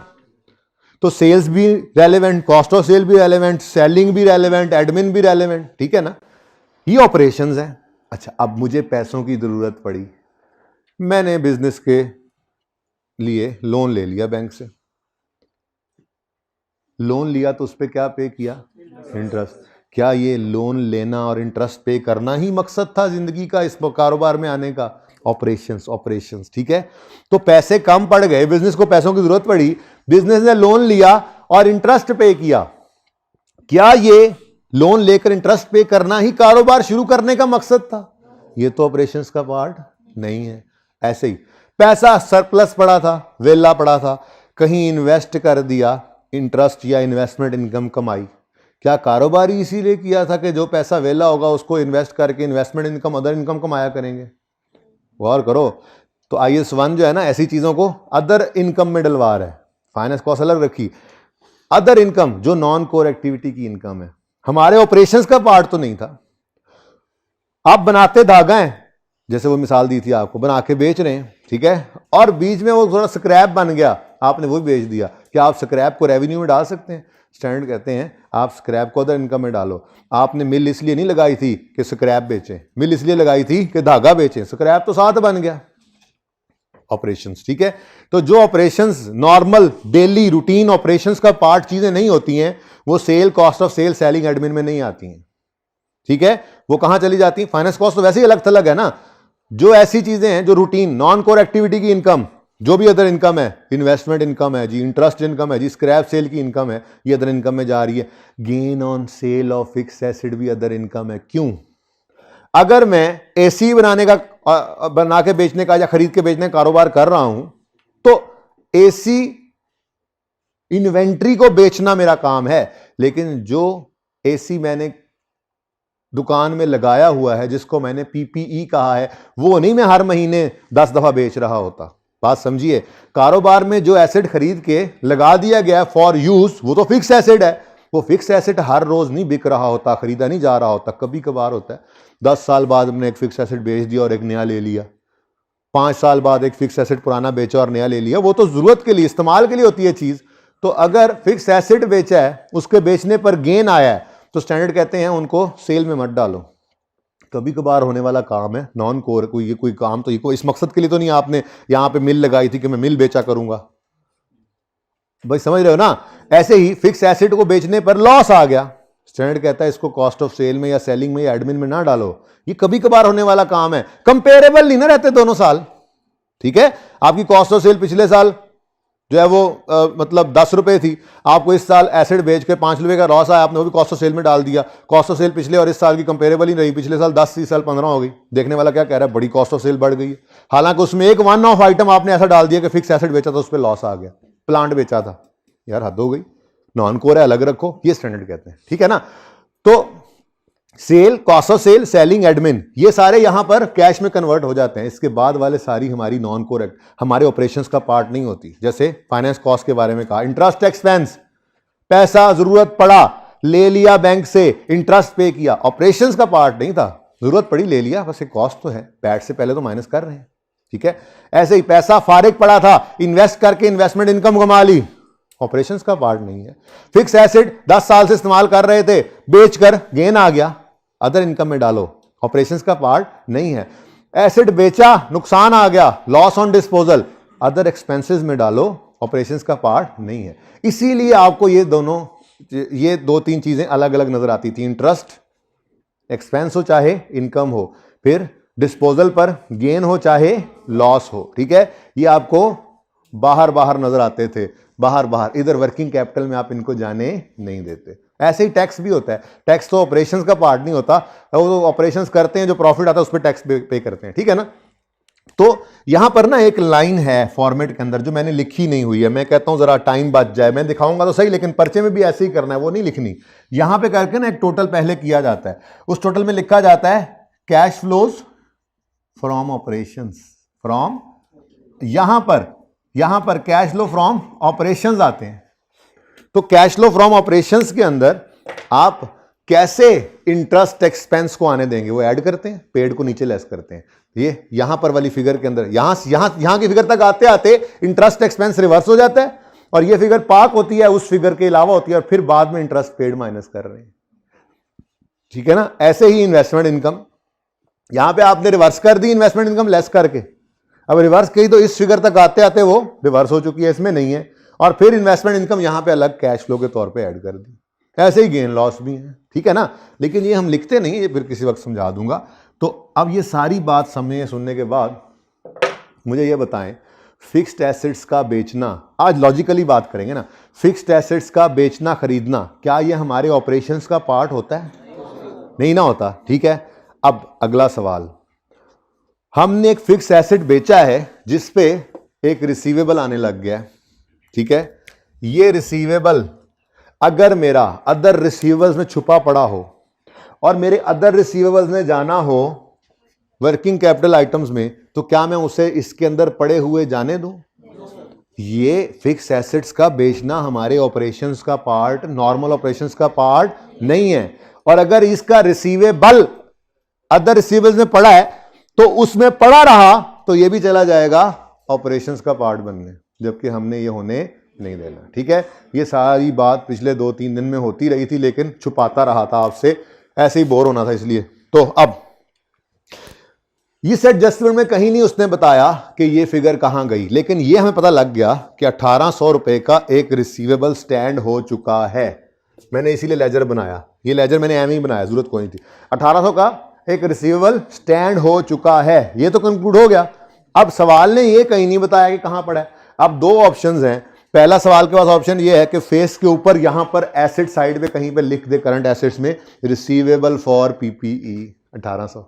तो सेल्स भी रेलेवेंट, कॉस्ट ऑफ सेल भी रेलेवेंट, सेलिंग भी रेलेवेंट, एडमिन भी रेलेवेंट, ठीक है ना? ये ऑपरेशंस हैं। अच्छा, अब मुझे पैसों की जरूरत पड़ी, मैंने बिजनेस के लिए लोन ले लिया बैंक से। लोन लिया तो उस पर क्या पे किया? इंटरेस्ट। क्या ये लोन लेना और इंटरेस्ट पे करना ही मकसद था जिंदगी का, इस कारोबार में आने का? ऑपरेशंस, ठीक है। तो पैसे कम पड़ गए, बिजनेस को पैसों की जरूरत पड़ी, बिजनेस ने लोन लिया और इंटरेस्ट पे किया। क्या ये लोन लेकर इंटरेस्ट पे करना ही कारोबार शुरू करने का मकसद था? ये तो ऑपरेशंस का पार्ट नहीं है। ऐसे ही पैसा सरप्लस पड़ा था, वेला पड़ा था, कहीं इन्वेस्ट कर दिया, इंटरेस्ट या इन्वेस्टमेंट इनकम कमाई। क्या कारोबार ही इसीलिए किया था कि जो पैसा वेला होगा उसको इन्वेस्ट करके इन्वेस्टमेंट इनकम, अदर इनकम कमाया करेंगे? गौर करो। तो IAS 1 जो है ना, ऐसी चीजों को अदर इनकम में डलवा रहा है। फाइनेंस कॉस्ट अलग रखी, अदर इनकम जो नॉन कोर एक्टिविटी की इनकम है, हमारे ऑपरेशंस का पार्ट तो नहीं था। आप बनाते धागा हैं, जैसे वो मिसाल दी थी आपको, बना के बेच रहे हैं, ठीक है, और बीच में वो थोड़ा स्क्रैप बन गया, आपने वो बेच दिया। क्या आप स्क्रैप को रेवेन्यू में डाल सकते हैं? स्टैंडर्ड कहते हैं आप स्क्रैप को अदर इनकम में डालो। आपने मिल इसलिए नहीं लगाई थी कि स्क्रैप बेचें, मिल इसलिए लगाई थी कि धागा बेचें, स्क्रैप तो साथ बन गया। ऑपरेशंस, ठीक है। तो जो operations normal daily routine operations का पार्ट चीजें नहीं होती हैं, वो sale, cost of sale, selling, admin में नहीं आती हैं, ठीक है। वो कहां चली जाती हैं? फाइनेंस कॉस्ट तो वैसे ही अलग थलग है ना। जो ऐसी चीजें हैं जो रूटीन नॉन कोर एक्टिविटी की इनकम, जो भी अदर इनकम है, इन्वेस्टमेंट इनकम है जी, इंटरेस्ट इनकम है जी, स्क्रैप सेल की इनकम है, ये अदर इनकम में जा रही है। Gain on sale of fix asset भी अदर इनकम है। क्यों? अगर मैं एसी बनाने का, बना के बेचने का या खरीद के बेचने का कारोबार कर रहा हूं, तो एसी इन्वेंट्री को बेचना मेरा काम है, लेकिन जो एसी मैंने दुकान में लगाया हुआ है, जिसको मैंने PPE कहा है, वो नहीं मैं हर महीने 10 दफा बेच रहा होता। बात समझिए। कारोबार में जो एसेट खरीद के लगा दिया गया फॉर यूज, वो तो फिक्स एसेट है। वो फिक्स एसेट हर रोज नहीं बिक रहा होता, खरीदा नहीं जा रहा होता, कभी कभार होता है। 10 साल बाद हमने एक फिक्स एसेट बेच दिया और एक नया ले लिया, 5 साल बाद एक फिक्स एसेट पुराना बेचा और नया ले लिया। वो तो जरूरत के लिए, इस्तेमाल के लिए होती है चीज। तो अगर फिक्स एसेट बेचा है, उसके बेचने पर गेन आया है, तो स्टैंडर्ड कहते हैं उनको सेल में मत डालो, कभी कभार होने वाला काम है, नॉन कोर। कोई काम तो इस मकसद के लिए तो नहीं आपने यहां पे मिल लगाई थी कि मैं मिल बेचा करूंगा, भाई समझ रहे हो ना। ऐसे ही फिक्स एसेट को बेचने पर लॉस आ गया, स्टैंडर्ड कहता है इसको कॉस्ट ऑफ सेल में या सेलिंग में या एडमिन में ना डालो, ये कभी कभार होने वाला काम है। कंपेरेबल नहीं ना रहते दोनों साल, ठीक है। आपकी कॉस्ट ऑफ सेल पिछले साल जो है वो मतलब 10 रुपए थी, आपको इस साल एसेट बेच के 5 रुपए का लॉस आया, आपने वो भी कॉस्ट ऑफ सेल में डाल दिया। कॉस्ट ऑफ सेल पिछले और इस साल की कंपेरेबल ही रही, पिछले साल 10, इस साल 15 हो गई। देखने वाला क्या कह रहा है? बड़ी कॉस्ट ऑफ सेल बढ़ गई है। हालांकि उसमें एक वन ऑफ आइटम आपने ऐसा डाल दिया कि फिक्स एसेट बेचा था, उस पर लॉस आ गया, प्लांट बेचा था, यार हद हो गई। नॉन कोर है, अलग रखो, ये स्टैंडर्ड कहते हैं, ठीक है ना। तो sale, cost of sale, selling, admin, ये सारे यहां पर कैश में कन्वर्ट हो जाते हैं। इसके बाद वाले सारी हमारी नॉन कोर, हमारे ऑपरेशंस का पार्ट नहीं होती। जैसे फाइनेंस कॉस्ट के बारे में कहा, इंटरेस्ट एक्सपेंस, पैसा जरूरत पड़ा, ले लिया बैंक से, इंटरेस्ट पे किया, ऑपरेशंस का पार्ट नहीं था। जरूरत पड़ी, ले लिया, बस एक कॉस्ट तो है, पैट से पहले तो माइनस कर रहे हैं, ठीक है। ऐसे ही पैसा फारिग पड़ा था, इन्वेस्ट करके इन्वेस्टमेंट इनकम कमा ली, ऑपरेशंस का पार्ट नहीं है। फिक्स एसेट 10 साल से इस्तेमाल कर रहे थे, बेचकर गेन आ गया, अदर इनकम में डालो, ऑपरेशंस का पार्ट नहीं है। एसेट बेचा, नुकसान आ गया, loss on disposal, other expenses में डालो, ऑपरेशंस का पार्ट नहीं है। इसीलिए आपको ये 2-3 चीजें अलग अलग नजर आती थी। इंटरेस्ट एक्सपेंस हो चाहे इनकम हो, फिर डिस्पोजल पर गेन हो चाहे लॉस हो, ठीक है। ये आपको बाहर बाहर नजर आते थे, बाहर बाहर, इधर वर्किंग कैपिटल में आप इनको जाने नहीं देते। ऐसे ही टैक्स भी होता है, टैक्स तो ऑपरेशंस का पार्ट नहीं होता, वो तो ऑपरेशंस करते हैं, जो प्रॉफिट आता है उस पर टैक्स पे करते हैं, ठीक है ना। तो यहां पर ना एक लाइन है फॉर्मेट के अंदर जो मैंने लिखी नहीं हुई है, मैं कहता हूं जरा टाइम बच जाए, मैं दिखाऊंगा तो सही, लेकिन पर्चे में भी ऐसे ही करना है, वो नहीं लिखनी। यहां पे करके ना एक टोटल पहले किया जाता है, उस टोटल में लिखा जाता है cash flows from operations, from, यहां पर कैश फ्लो फ्रॉम ऑपरेशंस आते हैं। तो कैश फ्लो फ्रॉम ऑपरेशंस के अंदर आप कैसे इंटरेस्ट एक्सपेंस को आने देंगे, वो ऐड करते हैं, पेड को नीचे लेस करते हैं। ये यहां पर वाली फिगर के अंदर यहां की फिगर तक आते आते इंटरेस्ट एक्सपेंस रिवर्स हो जाता है, और ये फिगर पार्क होती है, उस फिगर के अलावा होती है, और फिर बाद में इंटरेस्ट पेड माइनस कर रहे हैं। ठीक है ना? ऐसे ही इन्वेस्टमेंट इनकम, यहां पे आपने रिवर्स कर दी इन्वेस्टमेंट इनकम लेस करके, अब रिवर्स की तो इस फिगर तक आते आते वो रिवर्स हो चुकी है, इसमें नहीं है, और फिर इन्वेस्टमेंट इनकम यहां पे अलग कैश फ्लो के तौर पे ऐड कर दी। ऐसे ही गेन लॉस भी है, ठीक है ना? लेकिन ये हम लिखते नहीं, ये फिर किसी वक्त समझा दूंगा। तो अब ये सारी बात सुनने के बाद मुझे ये बताएं, फिक्स्ड एसेट्स का बेचना, आज लॉजिकली बात करेंगे ना, फिक्स्ड एसेट्स का बेचना खरीदना, क्या ये हमारे ऑपरेशंस का पार्ट होता है? नहीं ना होता, ठीक है। अब अगला सवाल, हमने एक फिक्स एसेट बेचा है जिस पे एक रिसीवेबल आने लग गया, ठीक है। ये रिसीवेबल अगर मेरा अदर रिसीवेबल्स में छुपा पड़ा हो और मेरे अदर रिसीवेबल्स में जाना हो वर्किंग कैपिटल आइटम्स में, तो क्या मैं उसे इसके अंदर पड़े हुए जाने दूं? ये फिक्स एसेट्स का बेचना हमारे ऑपरेशंस का पार्ट, नॉर्मल ऑपरेशंस का पार्ट नहीं है। और अगर इसका रिसीवेबल अदर रिसीवेबल्स में पड़ा है तो उसमें पड़ा रहा तो ये भी चला जाएगा ऑपरेशंस का पार्ट बनने, जबकि हमने ये होने नहीं देना, ठीक है। ये सारी बात पिछले 2-3 दिन में होती रही थी, लेकिन छुपाता रहा था आपसे, ऐसे ही बोर होना था इसलिए। तो अब इस एडजस्टमेंट में कहीं नहीं उसने बताया कि ये फिगर कहां गई, लेकिन ये हमें पता लग गया कि 1800 रुपए का एक रिसीवेबल स्टैंड हो चुका है। मैंने इसीलिए लेजर बनाया, ये लेजर मैंने एम ही बनाया, जरूरत कोई नहीं थी। 1800 का एक रिसीवेबल स्टैंड हो चुका है, ये तो कंक्लूड हो गया। अब सवाल ने ये कहीं नहीं बताया कि कहां पड़ा है। अब दो ऑप्शंस हैं, पहला सवाल के पास ऑप्शन ये है कि फेस के ऊपर यहां पर एसेट साइड पे कहीं पे लिख दे करंट एसेट्स में रिसीवेबल फॉर पीपीई 1800,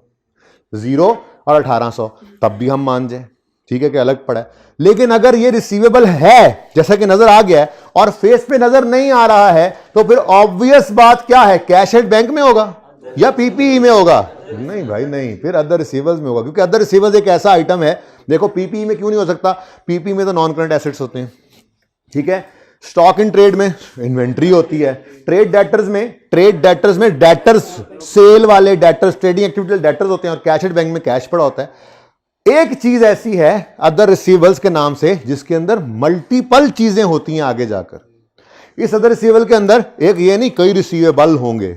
0 और 1800, तब भी हम मान जाए, ठीक है, कि अलग पड़ा है। लेकिन अगर ये रिसीवेबल है जैसा कि नजर आ गया है और फेस पे नजर नहीं आ रहा है, तो फिर ऑब्वियस बात क्या है, कैश एट बैंक में होगा या पीपीई में होगा? नहीं भाई नहीं, फिर अदर रिसीवेबल्स में होगा, क्योंकि अदर रिसीवेबल्स एक ऐसा आइटम है, देखो पीपीई में क्यों नहीं हो सकता, पीपीई में तो नॉन करंट एसेट्स होते हैं, ठीक है। स्टॉक इन ट्रेड में इन्वेंट्री होती है, ट्रेड डेटर्स में डेटर्स, सेल वाले डेटर्स, ट्रेडिंग एक्टिविटी डेटर्स होते हैं, और कैश एट बैंक में कैश पड़ा होता है। एक चीज ऐसी है अदर रिसीवेबल्स के नाम से जिसके अंदर मल्टीपल चीजें होती हैं आगे जाकर। इस अदर रिसीवेबल के अंदर एक ये नहीं कई रिसीवेबल होंगे,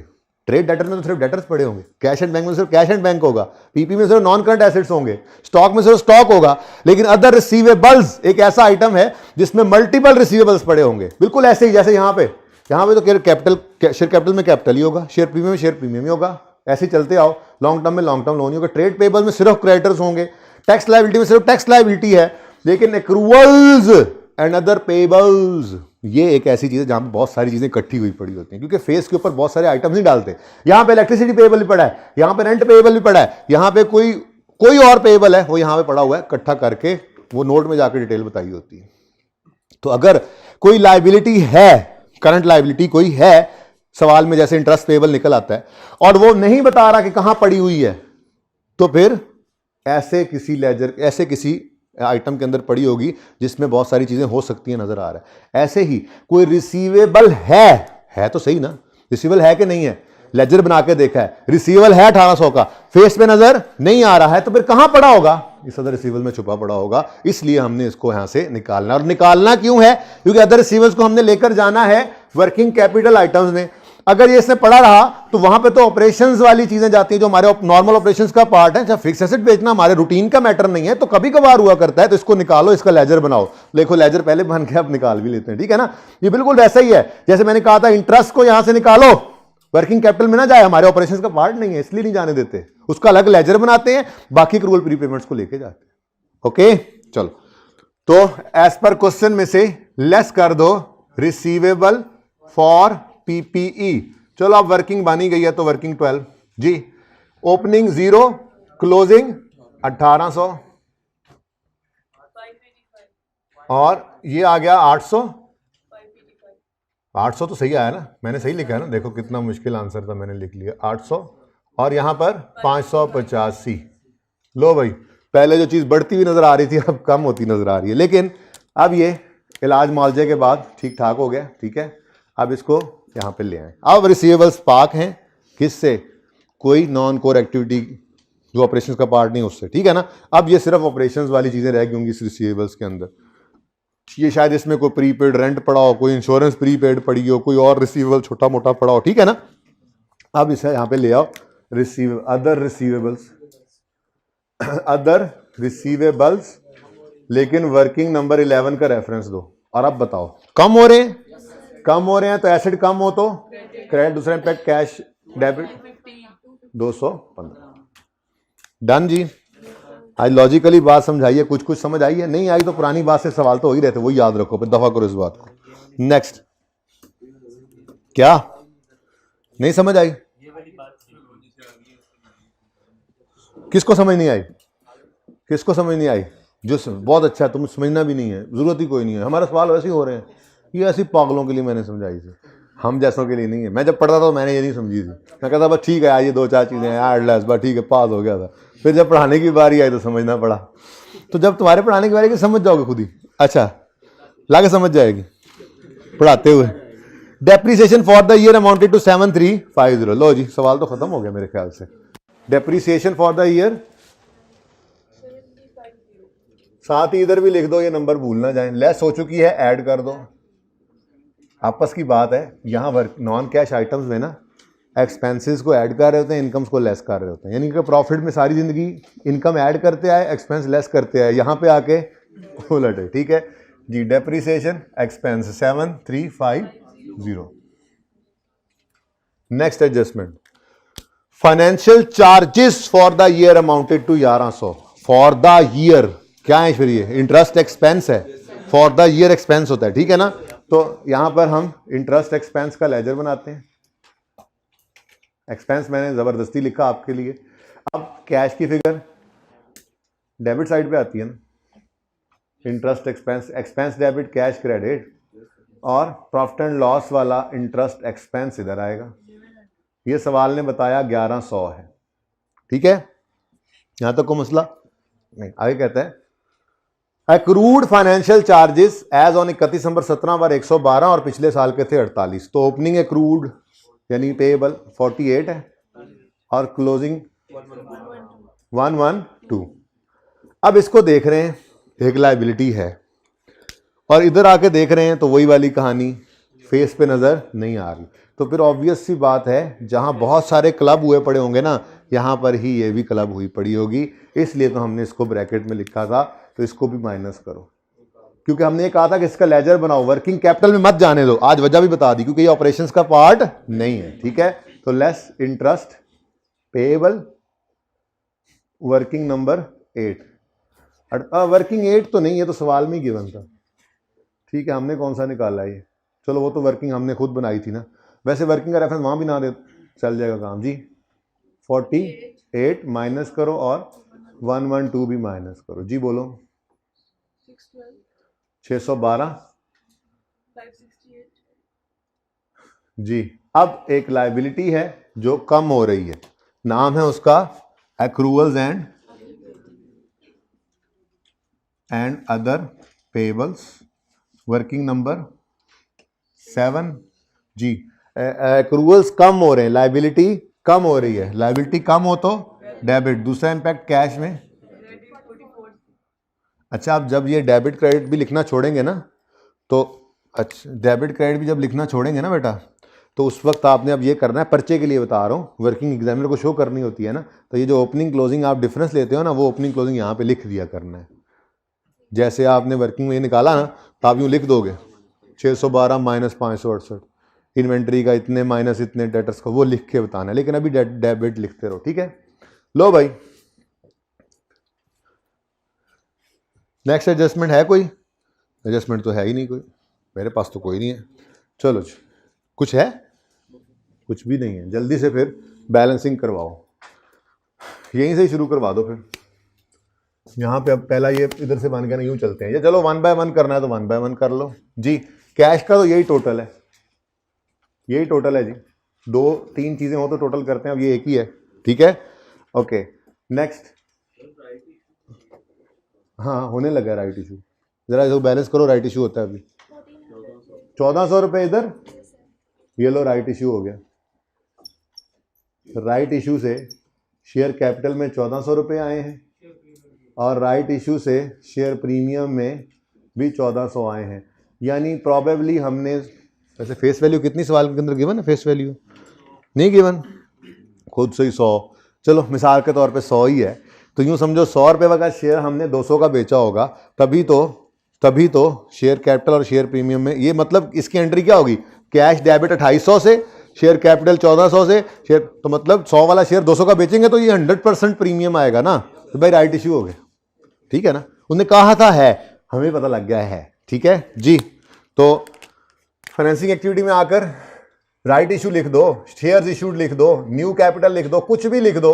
ट्रेड डेटर में तो सिर्फ डेटर्स पड़े होंगे, कैश एंड बैंक में सिर्फ कैश एंड बैंक होगा, पीपी में सिर्फ नॉन करंट एसेट्स होंगे, स्टॉक में सिर्फ स्टॉक होगा। लेकिन अदर रिसीवेबल्स एक ऐसा आइटम है जिसमें मल्टीपल रिसीवेबल्स पड़े होंगे, बिल्कुल ऐसे ही जैसे यहां पे तो कैपिटल, शेयर कैपिटल में कैपिटल ही होगा, शेयर प्रीमियम में शेयर प्रीमियम ही होगा, ऐसे ही चलते आओ। लॉन्ग टर्म में लॉन्ग टर्म लोन ही होगा, ट्रेड पेबल में सिर्फ क्रेडिटर्स होंगे, टैक्स लायबिलिटी में सिर्फ टैक्स लायबिलिटी है। लेकिन एक्रूवल्स एंड अदर पेबल्स, ये एक ऐसी चीज है जहां पे बहुत सारी चीजें इकट्ठी हुई पड़ी होती हैं, क्योंकि फेस के ऊपर बहुत सारे आइटम्स नहीं डालते। यहां पे इलेक्ट्रिसिटी पेबल भी पड़ा है, यहां पे रेंट पेबल भी पड़ा है, यहां पे कोई और पेबल है वो यहां पे पड़ा हुआ है, इकट्ठा करके वो नोट में जाकर डिटेल बताई होती है। तो अगर कोई लायबिलिटी है, करंट लायबिलिटी कोई है, सवाल में जैसे इंटरेस्ट पेबल निकल आता है और वो नहीं बता रहा कि कहां पड़ी हुई है, तो फिर ऐसे किसी आइटम के अंदर पड़ी होगी जिसमें बहुत सारी चीजें हो सकती हैं, नजर आ रहा है। ऐसे ही कोई रिसीवेबल है तो सही ना, रिसीवेबल है कि नहीं है, लेजर बना के देखा है, रिसीवेबल है 1800 का, फेस पे नजर नहीं आ रहा है, तो फिर कहां पड़ा होगा? इस अदर रिसीवेबल में छुपा पड़ा होगा। इसलिए हमने इसको यहां से निकालना, और निकालना क्यों है? क्योंकि अदर रिसीवेबल्स को हमने लेकर जाना है वर्किंग कैपिटल आइटम्स में। अगर ये इसमें पड़ा रहा तो वहां पे तो ऑपरेशंस वाली चीजें जाती हैं जो हमारे नॉर्मल ऑपरेशंस का पार्ट है। जब फिक्स एसेट बेचना हमारे रूटीन का मैटर नहीं है, तो कभी कभार हुआ करता है, तो इसको निकालो, इसका लेजर बनाओ। देखो लेजर पहले बन के अब निकाल भी लेते हैं, ठीक है ना। ये बिल्कुल वैसा ही है जैसे मैंने कहा था, इंटरेस्ट को यहां से निकालो, वर्किंग कैपिटल में ना जाए, हमारे ऑपरेशंस का पार्ट नहीं है, इसलिए नहीं जाने देते, उसका अलग लेजर बनाते हैं, बाकी के रूल प्रीपेमेंट्स को लेके जाते हैं। ओके चलो, तो एज पर क्वेश्चन में से लेस कर दो रिसीवेबल फॉर पीपीई। चलो अब वर्किंग बनी गई है तो वर्किंग 12 जी, ओपनिंग 0, क्लोजिंग 1800, और ये आ गया 800। 800 तो सही आया ना, मैंने सही लिखा है ना, देखो कितना मुश्किल आंसर था, मैंने लिख लिया 800। और यहाँ पर 585। लो भाई, पहले जो चीज़ बढ़ती हुई नज़र आ रही थी अब कम होती नज़र आ रही है, लेकिन अब ये इलाज मुआवजे के बाद ठीक ठाक हो गया। ठीक है, अब इसको यहाँ पे ले आए। अब रिसीवेबल्स पाक हैं किससे? कोई नॉन कोर एक्टिविटी जो ऑपरेशंस का पार्ट नहीं उससे। ठीक है ना, अब ये सिर्फ ऑपरेशंस वाली चीज़ें रह गई होंगी इस रिसीवेबल्स के अंदर। ये शायद इसमें कोई प्रीपेड रेंट पड़ा हो, कोई इंश्योरेंस प्रीपेड पड़ी हो, कोई और रिसीवेबल छोटा मोटा पड़ा हो। ठीक है ना, अब इसे यहाँ पे ले आओ, receive other receivables other receivables, लेकिन वर्किंग नंबर 11 का रेफरेंस दो। और अब बताओ कम हो रहे हैं, कम हो रहे हैं तो एसिड कम हो तो क्रेडिट, दूसरा इम्पैक्ट कैश डेबिट 215। डन जी। आज लॉजिकली बात समझाइए, कुछ कुछ समझ आई है, नहीं आई तो पुरानी बात से सवाल तो हो ही रहते, वही याद रखो, फिर दफा करो इस बात को। नेक्स्ट, क्या नहीं समझ आई? किसको समझ नहीं आई? किसको समझ नहीं आई? जो बहुत अच्छा है, तुम समझना भी नहीं है, जरूरत ही कोई नहीं है। हमारे सवाल वैसे ही हो रहे हैं, ये ऐसी पागलों के लिए मैंने समझाई थी, हम जैसों के लिए नहीं है। मैं जब पढ़ता था तो मैंने ये नहीं समझी थी, मैं कहता बस ठीक है यार, ये दो चार चीज़ें ऐड लेस, बस ठीक है, पास हो गया था। फिर जब पढ़ाने की बारी आई तो समझना पड़ा। तो जब तुम्हारे पढ़ाने की बारी आई समझ जाओगे खुद ही, अच्छा लाके समझ जाएगी पढ़ाते हुए। Depreciation for the year amounted to 7350। लो जी, सवाल तो खत्म हो गया मेरे ख्याल से। डेप्रीसिएशन फॉर द ईयर, साथ ही इधर भी लिख दो, ये नंबर भूल ना जाए। लेस हो चुकी है, ऐड कर दो, आपस की बात है। यहाँ वर्क नॉन कैश आइटम्स में ना एक्सपेंसेस को ऐड कर रहे होते हैं, इनकम्स को लेस कर रहे होते हैं, यानी कि प्रॉफिट में सारी जिंदगी इनकम ऐड करते आए, एक्सपेंस लेस करते आए, यहाँ पे आके उलट है। ठीक है जी, depreciation expense 7350। Next adjustment, financial charges for the year amounted to 1100। For the year क्या है फिर? ये इंटरेस्ट एक्सपेंस है, फॉर द ईयर एक्सपेंस होता है। ठीक है ना, तो यहां पर हम इंटरेस्ट एक्सपेंस का लेजर बनाते हैं। एक्सपेंस मैंने जबरदस्ती लिखा आपके लिए। अब कैश की फिगर डेबिट साइड पे आती है ना, interest expense, expense debit cash credit, और प्रॉफिट एंड लॉस वाला इंटरेस्ट एक्सपेंस इधर आएगा। ये सवाल ने बताया 1100 है। ठीक है, यहां तक को मसला नहीं। आगे कहता है accrued financial charges as on 31 December 17 बार 112 और पिछले साल के थे 48। तो ओपनिंग एक्रूड यानी पेएबल 48 है और क्लोजिंग 112। अब इसको देख रहे हैं, एक लायबिलिटी है, और इधर आके देख रहे हैं तो वही वाली कहानी फेस पे नजर नहीं आ रही। तो फिर ऑब्वियस सी बात है, जहां बहुत सारे क्लब हुए पड़े होंगे ना, यहां पर ही ये भी क्लब हुई पड़ी होगी, इसलिए तो हमने इसको ब्रैकेट में लिखा था। तो इसको भी माइनस करो, क्योंकि हमने ये कहा था कि इसका लेजर बनाओ, वर्किंग कैपिटल में मत जाने दो। आज वजह भी बता दी, क्योंकि ये ऑपरेशंस का पार्ट नहीं है। ठीक है, तो less interest payable, working number 8। Working 8 तो नहीं है, तो सवाल में गिवन था। ठीक है, हमने कौन सा निकाला ये, चलो वो तो वर्किंग हमने खुद बनाई थी ना। वैसे वर्किंग का रेफरेंस वहां भी ना दे चल जाएगा काम जी। 48 माइनस करो और 112 भी माइनस करो जी। बोलो 612 जी। अब एक लायबिलिटी है जो कम हो रही है, नाम है उसका accruals and other payables, working number 7 जी। एक्रूवल्स कम हो रहे हैं, लायबिलिटी कम हो रही है। लायबिलिटी कम हो तो डेबिट, दूसरा इंपैक्ट कैश में। अच्छा, आप जब ये डेबिट क्रेडिट भी लिखना छोड़ेंगे ना, तो अच्छा डेबिट क्रेडिट भी जब लिखना छोड़ेंगे ना बेटा, तो उस वक्त आपने अब ये करना है, पर्चे के लिए बता रहा हूँ, वर्किंग एग्जामिनर को शो करनी होती है ना, तो ये जो ओपनिंग क्लोजिंग आप डिफरेंस लेते हो ना, वो ओपनिंग क्लोजिंग यहाँ पे लिख दिया करना है। जैसे आपने वर्किंग में ये निकाला ना, तो आप यूँ लिख दोगे 612 माइनस 568, इन्वेंट्री का इतने माइनस इतने, डेटर्स का वो लिख के बताना है, लेकिन अभी डेबिट लिखते रहो। ठीक है, लो भाई नेक्स्ट एडजस्टमेंट है कोई? एडजस्टमेंट तो है ही नहीं कोई, मेरे पास तो कोई नहीं है। चलो जी, कुछ है? कुछ भी नहीं है। जल्दी से फिर बैलेंसिंग करवाओ, यहीं से ही शुरू करवा दो फिर। यहाँ पे अब पहला ये इधर से बन के ना यूँ चलते हैं, या चलो 1 बाय 1 करना है तो 1 बाय 1 कर लो जी। कैश का तो यही टोटल है, यही टोटल है जी। 2-3 चीज़ें हो तो टोटल करते हैं, अब ये एक ही है, ठीक है। Okay next. हाँ होने लगा राइट इशू, जरा इसको बैलेंस करो, राइट इशू होता है अभी 1400 रुपये इधर, ये लो राइट इशू हो गया। राइट इशू से शेयर कैपिटल में 1400 रुपये आए हैं, और राइट इशू से शेयर प्रीमियम में भी 1400 आए हैं। यानी प्रॉबेबली हमने, वैसे फेस वैल्यू कितनी सवाल के अंदर गिवन है? फेस वैल्यू नहीं गिवन, खुद से ही 100, चलो मिसाल के तौर पे 100 ही है, तो यूँ समझो 100 रुपये का शेयर हमने 200 का बेचा होगा, तभी तो शेयर कैपिटल और शेयर प्रीमियम में, ये मतलब इसकी एंट्री क्या होगी? कैश डेबिट 2800 से, शेयर कैपिटल 1400 से, शेयर, तो मतलब 100 वाला शेयर 200 का बेचेंगे तो ये 100% प्रीमियम आएगा ना, तो भाई राइट इशू हो गया, ठीक है ना। उन्होंने कहा था है, हमें पता लग गया है, ठीक है जी। तो फाइनेंसिंग एक्टिविटी में आकर राइट इशू लिख दो, शेयर्स इशूड लिख दो, न्यू कैपिटल लिख दो, कुछ भी लिख दो,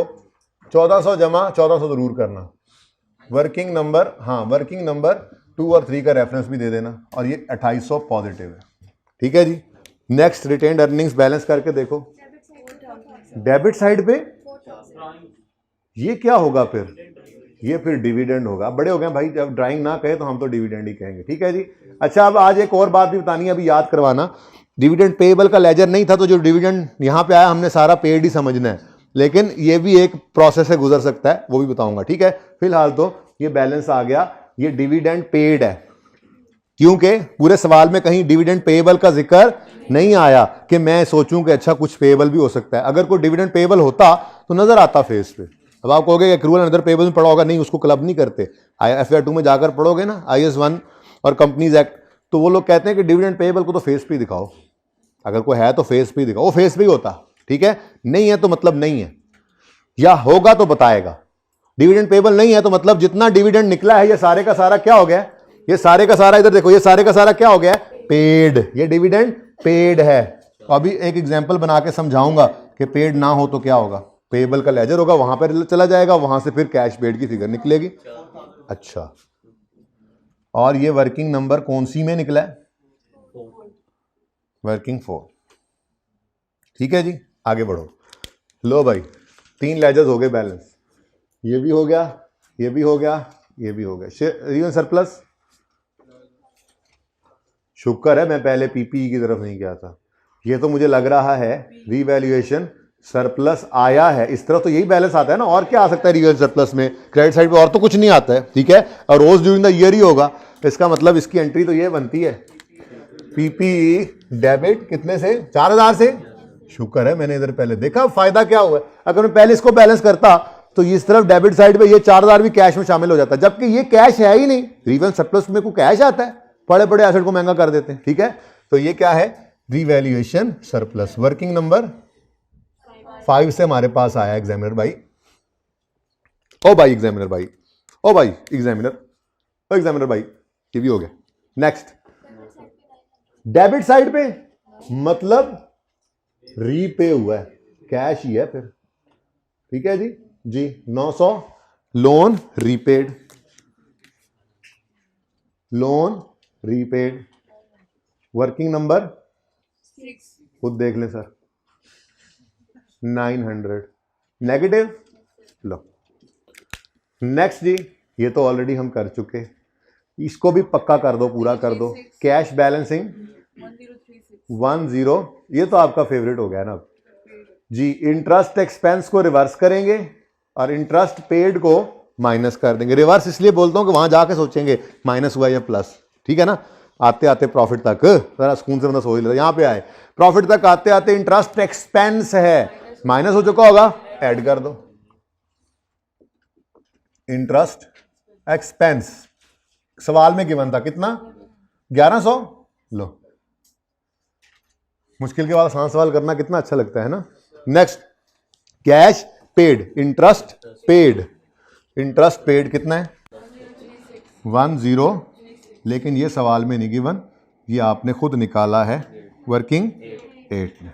1400 जमा 1400 जरूर करना। वर्किंग नंबर, हाँ वर्किंग नंबर 2 और 3 का रेफरेंस भी दे देना, और ये 2800 पॉजिटिव है, ठीक है जी। नेक्स्ट रिटेन्ड अर्निंग्स बैलेंस करके देखो, डेबिट साइड पे ये क्या होगा फिर? ये फिर डिविडेंड होगा। अब बड़े हो गए भाई, जब ड्राइंग ना कहे तो हम तो डिविडेंड ही कहेंगे, ठीक है जी। अच्छा अब आज एक और बात भी बतानी है, अभी याद करवाना, डिविडेंड पेएबल का लेजर नहीं था, तो जो डिविडेंड यहाँ पे आया हमने सारा पेड ही समझना है, लेकिन ये भी एक प्रोसेस से गुजर सकता है, वो भी बताऊंगा, ठीक है। फिलहाल तो ये बैलेंस आ गया, ये डिविडेंड पेड है, क्योंकि पूरे सवाल में कहीं डिविडेंड पेएबल का जिक्र नहीं आया कि मैं सोचूं कि अच्छा कुछ पेएबल भी हो सकता है। अगर कोई डिविडेंड पेएबल होता तो नजर आता फेस पे। अब आप कहोगे एक्रूअल एंड अदर पेएबल में पढ़ा होगा, नहीं उसको क्लब नहीं करते, FAR 2 में जाकर पढ़ोगे ना, IAS 1 और कंपनीज एक्ट, तो वो लोग कहते हैं कि डिविडेंड पेएबल को तो फेस पे दिखाओ, अगर कोई है तो फेस पे दिखाओ, वो फेस पे ही होता, ठीक है। नहीं है तो मतलब नहीं है, या होगा तो बताएगा। डिविडेंड पेएबल नहीं है तो मतलब जितना डिविडेंड निकला है ये सारे का सारा क्या हो गया? ये सारे का सारा, इधर देखो, ये सारे का सारा क्या हो गया? पेड। ये डिविडेंड पेड है। तो अभी एक एग्जांपल बना के समझाऊंगा कि पेड ना हो तो क्या होगा। पेएबल का लेजर होगा, वहां पर चला जाएगा, वहां से फिर कैश पेड की फिगर निकलेगी। अच्छा, और ये वर्किंग नंबर कौन सी में निकला है? वर्किंग 4, ठीक है जी। आगे बढ़ो, लो भाई 3 लेजर्स हो गए बैलेंस, ये भी हो गया, ये भी हो गया, ये भी हो गया। रियल सरप्लस, शुक्र है मैं पहले पीपीई की तरफ नहीं गया था, ये तो मुझे लग रहा है रीवैल्यूएशन सरप्लस आया है, इस तरह तो यही बैलेंस आता है ना, और क्या आ सकता है रियल सरप्लस में? क्रेडिट साइड पे और तो कुछ नहीं आता है, ठीक है, और रोज ड्यूरिंग द ईयर ही होगा, इसका मतलब इसकी एंट्री तो ये बनती है, पीपीई डेबिट कितने से? 4000 से। शुक्र है मैंने इधर पहले देखा, फायदा क्या हुआ, अगर मैं पहले इसको बैलेंस करता तो इस तरफ डेबिट साइड पे ये 4000 भी कैश में शामिल हो जाता, जबकि ये कैश है ही नहीं। रियल सरप्लस में को कैश आता है, बड़े बड़े एसेट को महंगा कर देते हैं, ठीक है। तो ये क्या है? Revaluation surplus. वर्किंग नंबर 5 से हमारे पास आया एग्जामिनर भाई, ओ भाई एग्जामिनर भाई, ओ भाई एग्जामिनर, ओ एग्जामिनर भाई, ये भी हो गया। नेक्स्ट, डेबिट साइड पे मतलब रीपे हुआ है, कैश ही है फिर, ठीक है जी 900 loan repaid, loan repaid. Working number 6, खुद देख लें सर, 900 नेगेटिव। लो नेक्स्ट जी, ये तो ऑलरेडी हम कर चुके, इसको भी पक्का कर दो, पूरा कर दो। कैश बैलेंसिंग 10, ये तो आपका फेवरेट हो गया ना जी। इंटरेस्ट एक्सपेंस को रिवर्स करेंगे और इंटरेस्ट पेड को माइनस कर देंगे। रिवर्स इसलिए बोलता हूं कि वहां जाके सोचेंगे माइनस हुआ या प्लस, ठीक है ना। आते आते प्रॉफिट तक जरा सुकून से बंदा सोच लेता, यहां पे आए प्रॉफिट तक आते आते इंटरेस्ट एक्सपेंस है, माइनस हो चुका होगा, ऐड कर दो। इंटरेस्ट एक्सपेंस सवाल में गिवन था कितना? 1100। लो, मुश्किल के बाद आसान सवाल करना कितना अच्छा लगता है ना। Next, cash paid, interest paid, interest paid कितना है? 10, लेकिन ये सवाल में नहीं गिवन, ये आपने खुद निकाला है वर्किंग 8 में।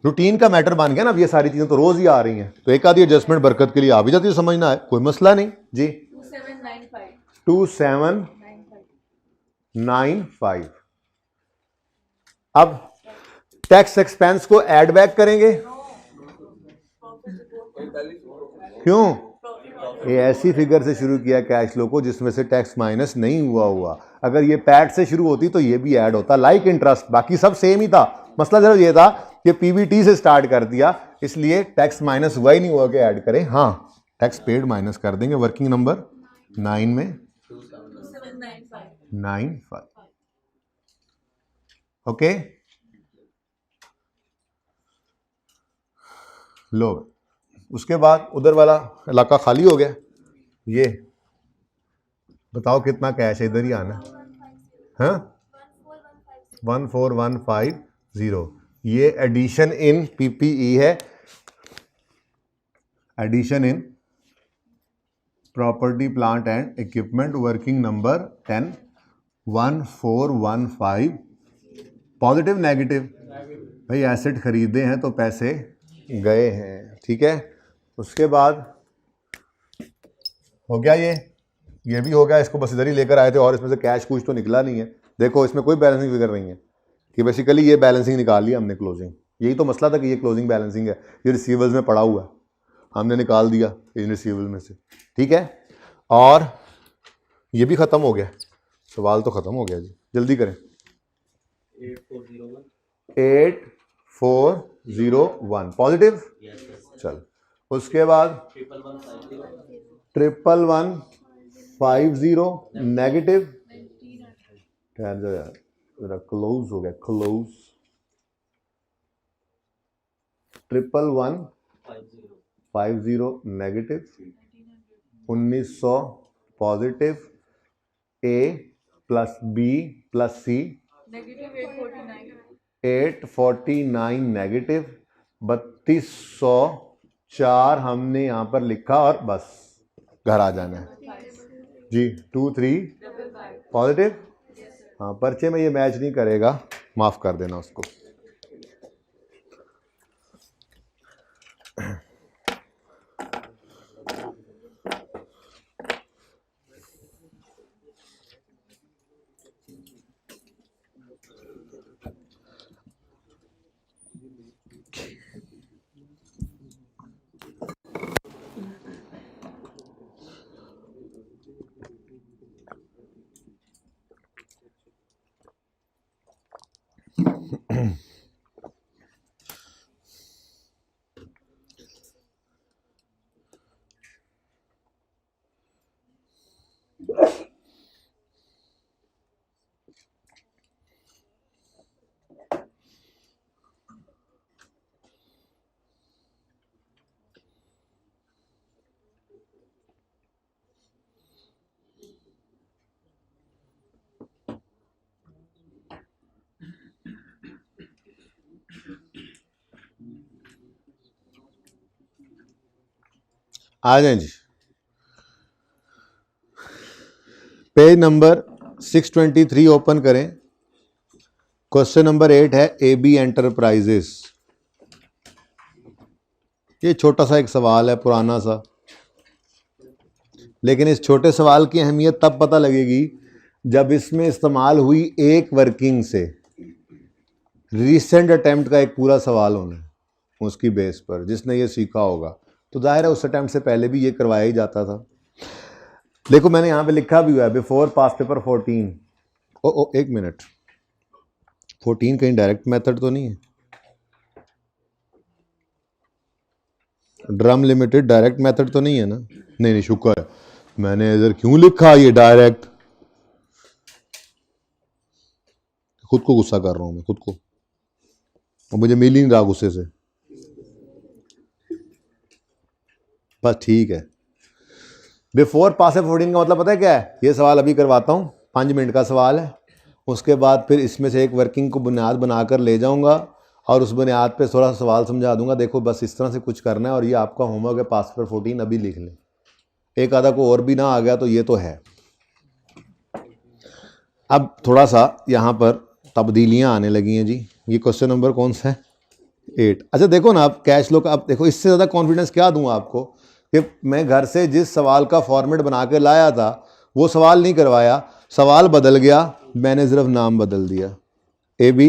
रूटीन का मैटर बन गया ना। अब ये सारी चीजें तो रोज ही आ रही हैं, तो एक आधी एडजस्टमेंट बरकत के लिए आ भी जाती है, समझना है, कोई मसला नहीं जी। 2795। अब टैक्स एक्सपेंस को ऐड बैक करेंगे, क्यों? ये ऐसी फिगर से शुरू किया कैश फ्लो को जिसमें से टैक्स माइनस नहीं हुआ। अगर ये पैट से शुरू होती तो ये भी ऐड होता, लाइक इंटरेस्ट, बाकी सब सेम ही था। मसला जरा ये था कि पीबीटी से स्टार्ट कर दिया, इसलिए टैक्स माइनस हुआ ही नहीं हुआ कि ऐड करें। हाँ, टैक्स पेड माइनस कर देंगे वर्किंग नंबर 9 में 95। ओके, लो उसके बाद उधर वाला इलाका खाली हो गया। ये बताओ कितना कैश है, इधर ही आना। हाँ, 14150। ये एडिशन इन पीपीई है, addition in property plant and equipment working number 10 1415। Positive negative? भाई एसेट खरीदे हैं तो पैसे गए हैं, ठीक है। उसके बाद हो गया ये भी हो गया। इसको बस इधर ही लेकर आए थे और इसमें से कैश कुछ तो निकला नहीं है। देखो इसमें कोई बैलेंसिंग फिगर नहीं है कि बेसिकली ये बैलेंसिंग निकाल लिया हमने क्लोजिंग। यही तो मसला था कि ये क्लोजिंग बैलेंसिंग है, ये रिसीवेबल्स में पड़ा हुआ है, हमने निकाल दिया इन रिसीवेबल में से, ठीक है। और ये भी ख़त्म हो गया, सवाल तो ख़त्म हो गया जी, जल्दी करें। 8401 पॉजिटिव, चल। उसके बाद 1150 नेगेटिव। ठहर जाओ यार, जरा क्लोज हो गया, क्लोज। 1150 नेगेटिव, 1900 पॉजिटिव, ए प्लस बी प्लस सी 849 नेगेटिव, 3204 हमने यहां पर लिखा और बस घर आ जाना है जी। 23 पॉजिटिव। हाँ, पर्चे में ये मैच नहीं करेगा, माफ कर देना उसको। आ जाए जी, पेज नंबर 623 ओपन करें। क्वेश्चन नंबर 8 है AB एंटरप्राइजेस। ये छोटा सा एक सवाल है, पुराना सा, लेकिन इस छोटे सवाल की अहमियत तब पता लगेगी जब इसमें इस्तेमाल हुई एक वर्किंग से रीसेंट अटेम्प्ट का एक पूरा सवाल होना है, उसकी बेस पर जिसने ये सीखा होगा। तो जाहिर है उस अटेम्प्ट से पहले भी ये करवाया ही जाता था। देखो मैंने यहाँ पे लिखा भी हुआ है बिफोर पास पेपर 14। ओ एक मिनट, 14 कहीं डायरेक्ट मेथड तो नहीं है? ड्रम लिमिटेड डायरेक्ट मेथड तो नहीं है ना? नहीं, शुक्र है। मैंने इधर क्यों लिखा ये डायरेक्ट, खुद को गुस्सा कर रहा हूं मैं खुद को, और मुझे मिल ही नहीं रहा गुस्से से, बस ठीक है। बिफोर पास पेपर 14 का मतलब पता है क्या है? ये सवाल अभी करवाता हूँ, 5 मिनट का सवाल है। उसके बाद फिर इसमें से एक वर्किंग को बुनियाद बनाकर ले जाऊंगा और उस बुनियाद पे थोड़ा सा सवाल समझा दूंगा। देखो बस इस तरह से कुछ करना है और ये आपका होमवर्क है, पास पेपर 14 अभी लिख लें। एक आधा को और भी ना आ गया तो ये तो है। अब थोड़ा सा यहाँ पर तब्दीलियाँ आने लगी हैं जी। ये क्वेश्चन नंबर कौन सा है? 8। अच्छा देखो ना, आप कैश फ्लो का, अब देखो इससे ज़्यादा कॉन्फिडेंस क्या दूं आपको कि मैं घर से जिस सवाल का फॉर्मेट बना के लाया था वो सवाल नहीं करवाया, सवाल बदल गया, मैंने सिर्फ नाम बदल दिया, AB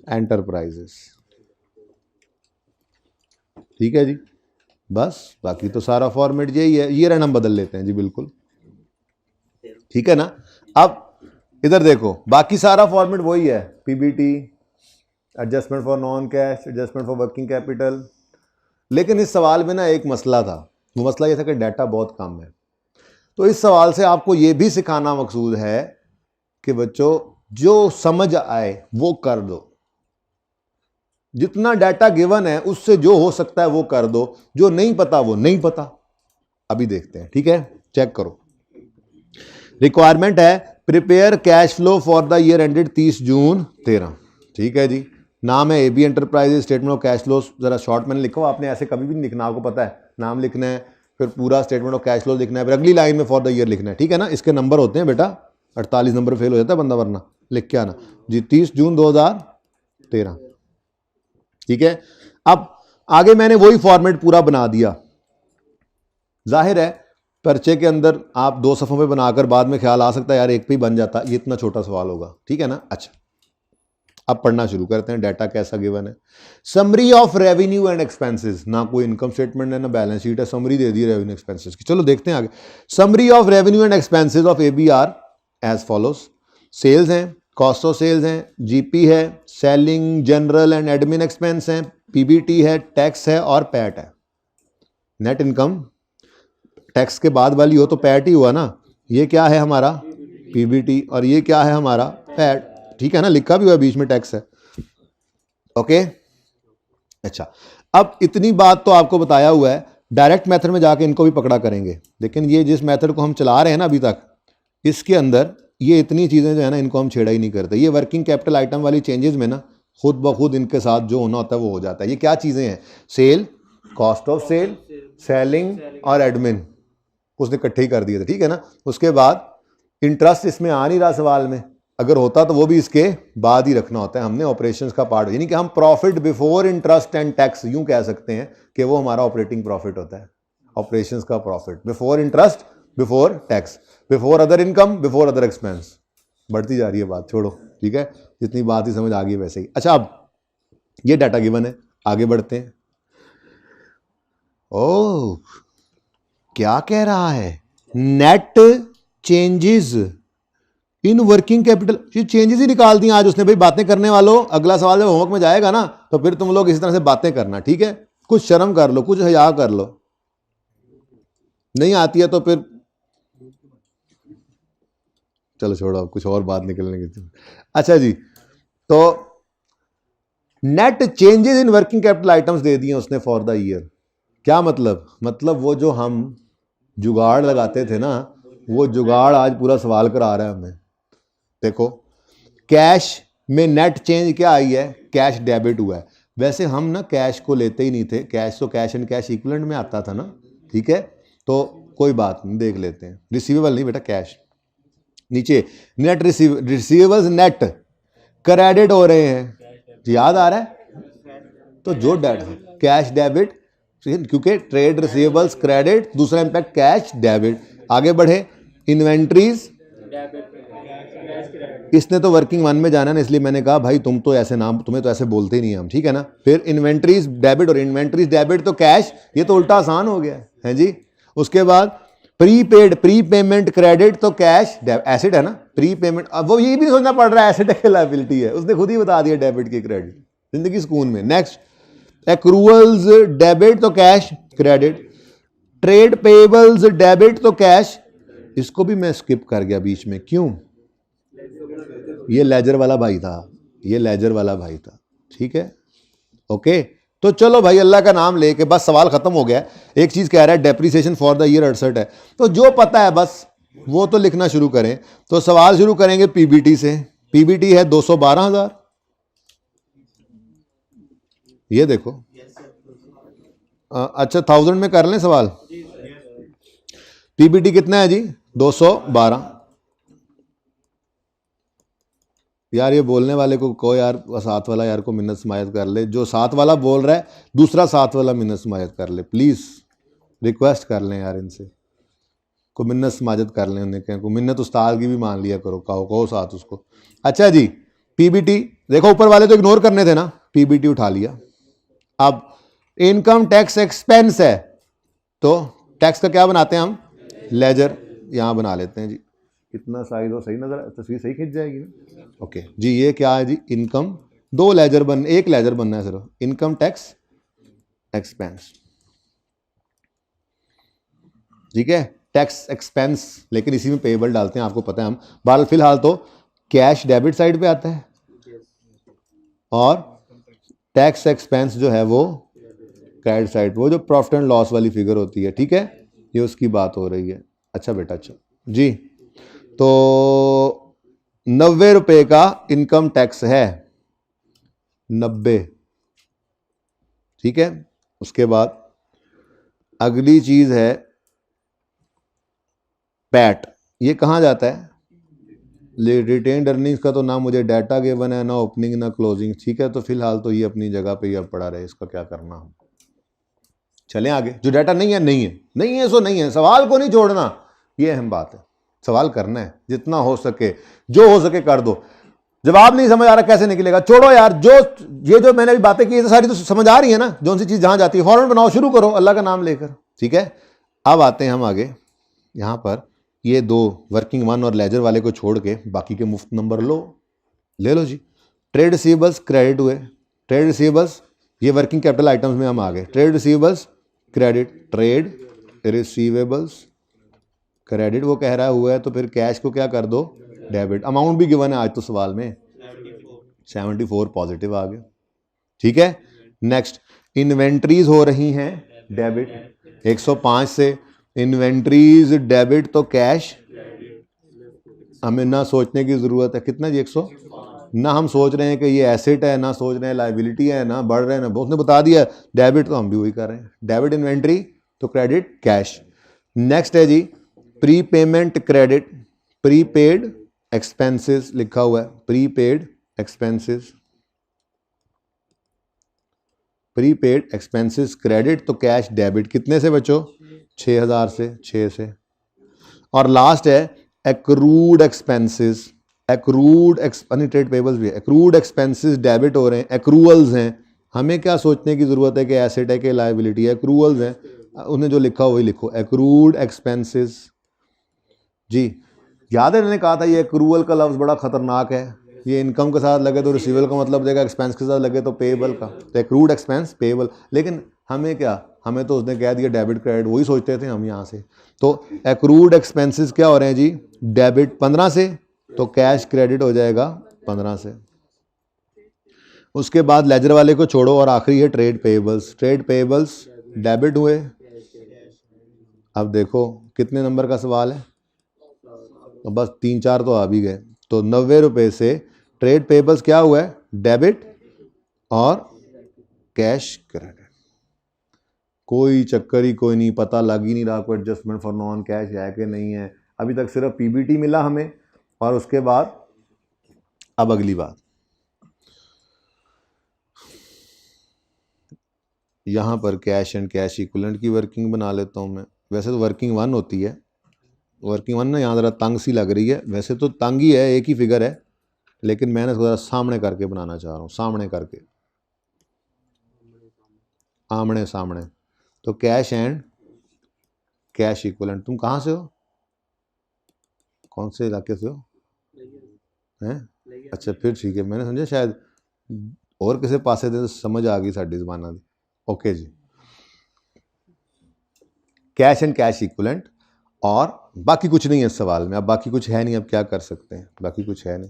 एंटरप्राइजेस। ठीक है जी, बस बाकी तो सारा फॉर्मेट यही है, ईयर एंड हम बदल लेते हैं जी, बिल्कुल ठीक है ना। अब इधर देखो, बाकी सारा फॉर्मेट वही है, PBT, adjustment for non cash, adjustment for working capital. लेकिन इस सवाल में ना एक मसला था, वो मसला ये था कि डाटा बहुत कम है। तो इस सवाल से आपको ये भी सिखाना मकसूद है कि बच्चों जो समझ आए वो कर दो, जितना डाटा गिवन है उससे जो हो सकता है वो कर दो, जो नहीं पता वो नहीं पता। अभी देखते हैं, ठीक है, चेक करो। रिक्वायरमेंट है prepare cash flow for the year ended 30 जून 13। ठीक है जी, नाम है AB enterprises, statement of cash flow जरा शॉर्ट मैंने लिखा, आपने ऐसे कभी भी नहीं लिखना, आपको पता है, नाम लिखना है, फिर पूरा स्टेटमेंट ऑफ कैश फ्लो लिखना है, फिर अगली लाइन में फॉर द ईयर लिखना है। ठीक है ना, इसके नंबर होते हैं बेटा, 48 नंबर फेल हो जाता है बंदा, वरना लिख के आना जी 30 जून 2013। ठीक है, अब आगे मैंने वही फॉर्मेट पूरा बना दिया। जाहिर है पर्चे के अंदर आप 2 सफ़ों पे बनाकर बाद में ख्याल आ सकता है यार एक पे ही बन जाता, ये इतना छोटा सवाल होगा। ठीक है ना। अच्छा, अब पढ़ना शुरू करते हैं, डाटा कैसा गिवन है। Summary of revenue and expenses, ना कोई इनकम स्टेटमेंट है ना बैलेंस शीट है, समरी दे दी रेवेन्यू एक्सपेंसेस की। चलो देखते हैं आगे। Summary of revenue and expenses of ABR as follows. Sales हैं, कॉस्ट ऑफ सेल्स हैं, GP है, selling general and admin expense हैं, PBT है, टैक्स है और पैट है। नेट इनकम टैक्स के बाद वाली हो तो पैट ही हुआ ना, ये क्या है हमारा PBT और ये क्या है हमारा पैट। ठीक है ना, लिखा भी हुआ बीच में टैक्स है। ओके, अच्छा, अब इतनी बात तो आपको बताया हुआ है, डायरेक्ट मेथड में जाके इनको भी पकड़ा करेंगे, लेकिन ये जिस मेथड को हम चला रहे हैं ना अभी तक, इसके अंदर ये इतनी चीज़ें जो है ना इनको हम छेड़ा ही नहीं करते। ये वर्किंग कैपिटल आइटम वाली चेंजेस में ना खुद ब खुद इनके साथ जो होना होता है वो हो जाता है। ये क्या चीज़ें हैं, sale, cost of sale, selling और एडमिन, उसने इकट्ठे ही कर दिए थे। ठीक है ना। उसके बाद इंटरेस्ट इसमें आ नहीं रहा सवाल में, अगर होता तो वो भी इसके बाद ही रखना होता है हमने, ऑपरेशंस का पार्ट, यानी कि हम profit before interest and tax यूं कह सकते हैं कि वो हमारा ऑपरेटिंग प्रॉफिट होता है, ऑपरेशंस का profit before interest, before tax, before other income, before other expense. बढ़ती जा रही है बात, छोड़ो। ठीक है, जितनी बात ही समझ आ गई वैसे ही। अच्छा, अब ये डाटा गिवन है, आगे बढ़ते हैं। ओह, क्या कह रहा है, net changes in working capital. ये चेंजेस ही निकाल दी आज उसने। भाई बातें करने वालों, अगला सवाल जब होमवर्क में जाएगा ना तो फिर तुम लोग इसी तरह से बातें करना। ठीक है, कुछ शर्म कर लो, कुछ हया कर लो, नहीं आती है तो फिर चलो छोड़ो, कुछ और बात निकलने की। अच्छा जी, तो net changes in working capital items दे दिए उसने फॉर द ईयर। क्या मतलब वो जो हम जुगाड़ लगाते थे ना, वो जुगाड़ आज पूरा सवाल करा रहा है हमें। देखो, कैश में नेट चेंज क्या आई है, कैश डेबिट हुआ है। वैसे हम ना कैश को लेते ही नहीं थे, कैश तो कैश एंड कैश इक्विवेलेंट में आता था ना। ठीक है, तो कोई बात नहीं, देख लेते हैं। रिसीवेबल नहीं बेटा, कैश। नीचे नेट रिसीवेबल्स नेट क्रेडिट हो रहे हैं, याद आ रहा है। तो जो कैश डेबिट, क्योंकि ट्रेड रिसीवेबल्स क्रेडिट, दूसरा इंपैक्ट कैश डेबिट। आगे बढ़े, इन्वेंट्रीज, इसने तो वर्किंग वन में जाना ना, इसलिए मैंने कहा भाई तुम तो ऐसे नाम, तुम्हें तो ऐसे बोलते ही नहीं हम। ठीक है ना। फिर इन्वेंट्रीज डेबिट और इन्वेंट्रीज डेबिट तो कैश, ये तो उल्टा आसान हो गया है जी। उसके बाद प्रीपेड, प्री पेमेंट क्रेडिट तो कैश एसेट है ना, प्री पेमेंट। अब वो ये भी सोचना पड़ रहा है एसेट है लायबिलिटी है, उसने खुद ही बता दिया डेबिट की क्रेडिट, जिंदगी सुकून में। नेक्स्ट, एक्रूअल्स डेबिट तो cash credit, trade payables debit तो कैश। इसको भी मैं स्किप कर गया बीच में, क्यों, ये लेजर वाला भाई था, ये लेजर वाला भाई था। ठीक है, ओके। तो चलो भाई, अल्लाह का नाम लेके बस सवाल खत्म हो गया। एक चीज कह रहा है डेप्रिसिएशन फॉर द ईयर 68 है, तो जो पता है बस वो तो लिखना शुरू करें। तो सवाल शुरू करेंगे PBT से। PBT है 212,000, ये देखो। अच्छा, 1000 में कर लें सवाल। PBT कितना है जी, 212। यार ये बोलने वाले को कहो यार, साथ वाला यार को मिन्नत समायत कर ले, जो साथ वाला बोल रहा है दूसरा साथ वाला मिन्नत समायत कर ले, प्लीज़ रिक्वेस्ट कर लें यार इनसे, को मिन्नत समाजत कर लें, उन्हें कहें को मिन्नत उस्ताद की भी मान लिया करो, कहो साथ उसको। अच्छा जी, पीबीटी देखो, ऊपर वाले तो इग्नोर करने थे ना, पीबीटी उठा लिया। अब इनकम टैक्स एक्सपेंस है तो टैक्स का क्या बनाते हैं हम, लेजर, यहां बना लेते हैं जी, कितना साइज हो, सही नजर, तस्वीर सही खिंच जाएगी ना। ओके जी, ये क्या है जी, इनकम, दो लेजर एक लेजर बनना है सिर्फ, इनकम टैक्स एक्सपेंस, ठीक है, टैक्स एक्सपेंस, लेकिन इसी में पेएबल डालते हैं, आपको पता है हम। बहरहाल फिलहाल तो कैश डेबिट साइड पे आता है और टैक्स एक्सपेंस जो है वो क्रेडिट साइड, वो जो प्रॉफिट एंड लॉस वाली फिगर होती है, ठीक है, ये उसकी बात हो रही है। अच्छा बेटा, अच्छा जी, तो 90 रुपए का इनकम टैक्स है, 90, ठीक है। उसके बाद अगली चीज है पैट, ये कहां जाता है, रिटेन्ड अर्निंग्स का तो ना मुझे डाटा गिवन है, ना ओपनिंग ना क्लोजिंग, ठीक है, तो फिलहाल तो ये अपनी जगह पे ही अब पड़ा रहे, इसका क्या करना हम, चलें आगे। जो डाटा नहीं है नहीं है, नहीं है सो नहीं है, सवाल को नहीं छोड़ना, ये अहम बात है, सवाल करना है, जितना हो सके, जो हो सके कर दो। जवाब नहीं समझ आ रहा कैसे निकलेगा, छोड़ो यार, जो ये जो मैंने अभी बातें की सारी तो समझ आ रही है ना, जो सी चीज जहां जाती है फौरन बनाओ, शुरू करो अल्लाह का नाम लेकर, ठीक है। अब आते हैं हम आगे, यहां पर ये दो वर्किंग वन और लेजर वाले को छोड़ के बाकी के मुफ्त नंबर ले लो जी। ट्रेड रिसीवेबल्स क्रेडिट हुए, ट्रेड रिसीवेबल्स ये वर्किंग कैपिटल आइटम्स में हम आ गए, trade receivables credit, trade receivables credit वो कह रहा हुआ है, तो फिर कैश को क्या कर दो, डेबिट। अमाउंट भी गिवन है आज तो सवाल में, 74 पॉजिटिव आ गया, ठीक है। नेक्स्ट, इन्वेंट्रीज हो रही हैं डेबिट, 105 से इन्वेंट्रीज डेबिट, तो कैश हमें ना सोचने की जरूरत है, कितना जी, 100, ना हम सोच रहे हैं कि ये एसेट है, ना सोच रहे हैं लायबिलिटी है, ना बढ़ रहे हैं, ना उसने बता दिया डेबिट, तो हम भी वही कर रहे हैं, डेबिट इन्वेंट्री तो क्रेडिट कैश। नेक्स्ट है जी prepayment credit, prepaid expenses लिखा हुआ है, prepaid expenses, prepaid expenses credit तो कैश डेबिट, कितने से बच्चों, 6000 से, 6 से। और लास्ट है accrued expenses, accrued trade payables भी है, एक्रूड एक्सपेंसेस डेबिट हो रहे हैं, एक्रूअल्स हैं, हमें क्या सोचने की जरूरत है कि एसेट है कि लायबिलिटी है, एक्रूअल्स हैं, उन्हें जो लिखा वही लिखो, एक्रूड एक्सपेंसेस जी। याद है मैंने कहा था ये एक्रूअल का लफ्ज़ बड़ा खतरनाक है, ये इनकम के साथ लगे तो रिसीवेबल का मतलब देगा, एक्सपेंस के साथ लगे तो पेएबल का, तो एक्रूड एक्सपेंस पेएबल, लेकिन हमें क्या, हमें तो उसने कह दिया डेबिट क्रेडिट, वही सोचते थे हम यहाँ से। तो एक्रूड एक्सपेंसेस क्या हो रहे हैं जी, डेबिट 15 से, तो कैश क्रेडिट हो जाएगा 15 से। उसके बाद लेजर वाले को छोड़ो और आखिरी है trade payables, trade payables debit हुए। अब देखो कितने नंबर का सवाल है, तो बस 3-4 तो आ भी गए, तो 90 रुपए से ट्रेड पेबल्स क्या हुआ है, डेबिट और कैश क्रेडिट, कोई चक्कर ही कोई नहीं, पता लग ही नहीं रहा कोई एडजस्टमेंट फॉर नॉन कैश है कि नहीं है, अभी तक सिर्फ पीबीटी मिला हमें। और उसके बाद अब अगली बात, यहां पर कैश एंड कैश इक्विवेलेंट की वर्किंग बना लेता हूं मैं, वैसे तो वर्किंग वन होती है, वर्किंग वन ना यहाँ ज़रा तंग सी लग रही है, वैसे तो तंग ही है, एक ही फिगर है, लेकिन मैंने थोड़ा सामने करके बनाना चाह रहा हूँ, सामने करके, आमने सामने। तो कैश एंड कैश इक्विवेलेंट, तुम कहाँ से हो, कौन से इलाके से हो, हैं, अच्छा फिर ठीक है, मैंने समझा शायद और किसी पासे दे, समझ आ गई साड़ी जबाना दी। ओके जी, कैश एंड कैश इक्विवेलेंट, और बाकी कुछ नहीं है इस सवाल में, अब बाकी कुछ है नहीं, अब क्या कर सकते हैं, बाकी कुछ है नहीं,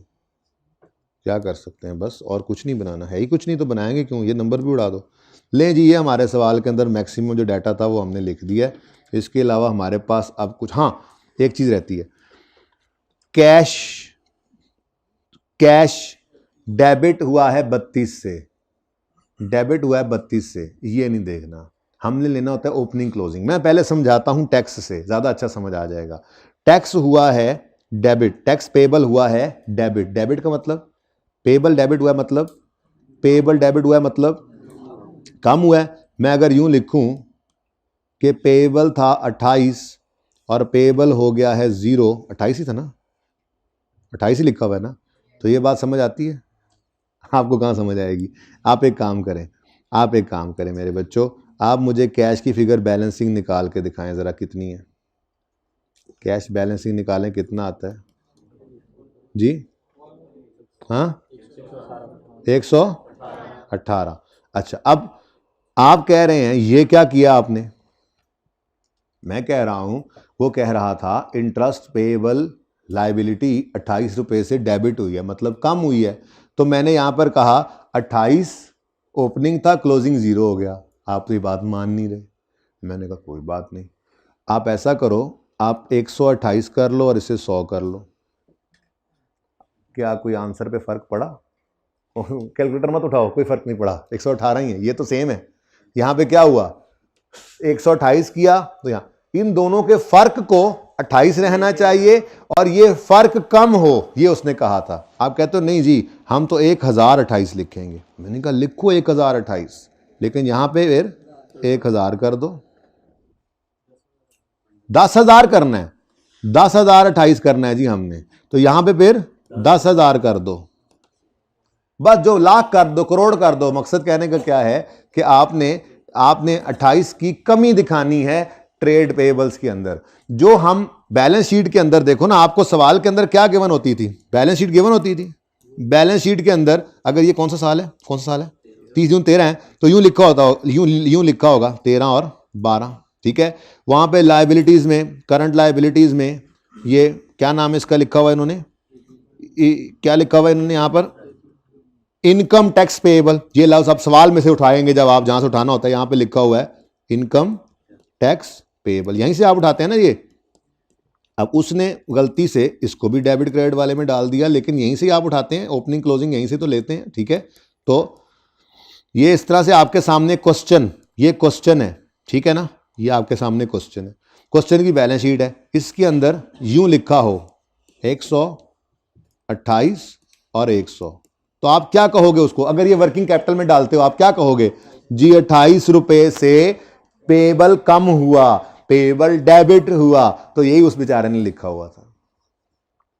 क्या कर सकते हैं, बस और कुछ नहीं बनाना है ही, कुछ नहीं तो बनाएंगे क्यों, ये नंबर भी उड़ा दो। ले जी, ये हमारे सवाल के अंदर मैक्सिमम जो डाटा था वो हमने लिख दिया है, इसके अलावा हमारे पास अब कुछ, हाँ एक चीज़ रहती है, कैश, कैश डेबिट हुआ है 32 से, डेबिट हुआ है 32 से, ये नहीं देखना, हमने लेना होता है ओपनिंग क्लोजिंग। मैं पहले समझाता हूं टैक्स से, ज़्यादा अच्छा समझ आ जाएगा। टैक्स हुआ है डेबिट, टैक्स पेबल हुआ है डेबिट, डेबिट का मतलब पेएबल डेबिट हुआ है मतलब, पेएबल डेबिट हुआ है मतलब कम हुआ है। मैं अगर यूं लिखूं कि पेएबल था 28 और पेएबल हो गया है 0, 28 ही था ना, 28 ही लिखा हुआ है ना, तो ये बात समझ आती है? आपको कहाँ समझ आएगी? आप एक काम करें, आप एक काम करें मेरे बच्चों, आप मुझे कैश की फिगर बैलेंसिंग निकाल के दिखाएं ज़रा कितनी है। कैश बैलेंसिंग निकालें, कितना आता है जी? हाँ 118। अच्छा, अब आप कह रहे हैं ये क्या किया आपने? मैं कह रहा हूं, वो कह रहा था इंटरेस्ट पेएबल लायबिलिटी 28 रुपये से डेबिट हुई है, मतलब कम हुई है। तो मैंने यहां पर कहा 28 ओपनिंग था, क्लोजिंग 0 हो गया। आप तो ये बात मान नहीं रहे। मैंने कहा कोई बात नहीं, आप ऐसा करो, आप 128 कर लो और इसे 100 कर लो। क्या कोई आंसर पे फर्क पड़ा? कैलकुलेटर मत उठाओ, कोई फर्क नहीं पड़ा, 118 ही है, ये तो सेम है। यहां पे क्या हुआ, 128 किया तो यहां इन दोनों के फर्क को 28 रहना चाहिए और ये फर्क कम हो, ये उसने कहा था। आप कहते हो नहीं जी हम तो 1028 लिखेंगे। मैंने कहा लिखो 1028, लेकिन यहां पे फिर 1000 कर दो। 10,000 करना है, 10,028 करना है जी हमने, तो यहां पे फिर 10,000 कर दो, बस जो लाख कर दो, करोड़ कर दो। मकसद कहने का क्या है कि आपने 28 की कमी दिखानी है ट्रेड पेएबल्स के अंदर। जो हम बैलेंस शीट के अंदर देखो ना, आपको सवाल के अंदर क्या गिवन होती थी? बैलेंस शीट गिवन होती थी। बैलेंस शीट के अंदर अगर ये कौन सा साल है, कौन सा साल है, 30 जून 13 है, तो यूं लिखा होता, यूं लिखा होगा 13 और 12, ठीक है। वहां पे लायबिलिटीज में, करंट लायबिलिटीज में ये क्या नाम है इसका लिखा हुआ है इन्होंने, क्या लिखा हुआ है इन्होंने यहां पर, इनकम टैक्स पेएबल। ये लफ्ज आप सवाल में से उठाएंगे जब आप जहां से उठाना होता है, यहां पे लिखा हुआ है इनकम टैक्स पेएबल, यहीं से आप उठाते हैं ना ये। अब उसने गलती से इसको भी डेबिट क्रेडिट वाले में डाल दिया, लेकिन यहीं से आप उठाते हैं, ओपनिंग क्लोजिंग यहीं से तो लेते हैं, ठीक है। तो ये इस तरह से आपके सामने क्वेश्चन, ये क्वेश्चन है, ठीक है ना, ये आपके सामने क्वेश्चन है, क्वेश्चन की बैलेंस शीट है, इसके अंदर यूं लिखा हो 128 और 100, तो आप क्या कहोगे उसको? अगर ये वर्किंग कैपिटल में डालते हो आप क्या कहोगे जी? 28 रुपए से पेएबल कम हुआ, पेएबल डेबिट हुआ, तो यही उस बेचारे ने लिखा हुआ था,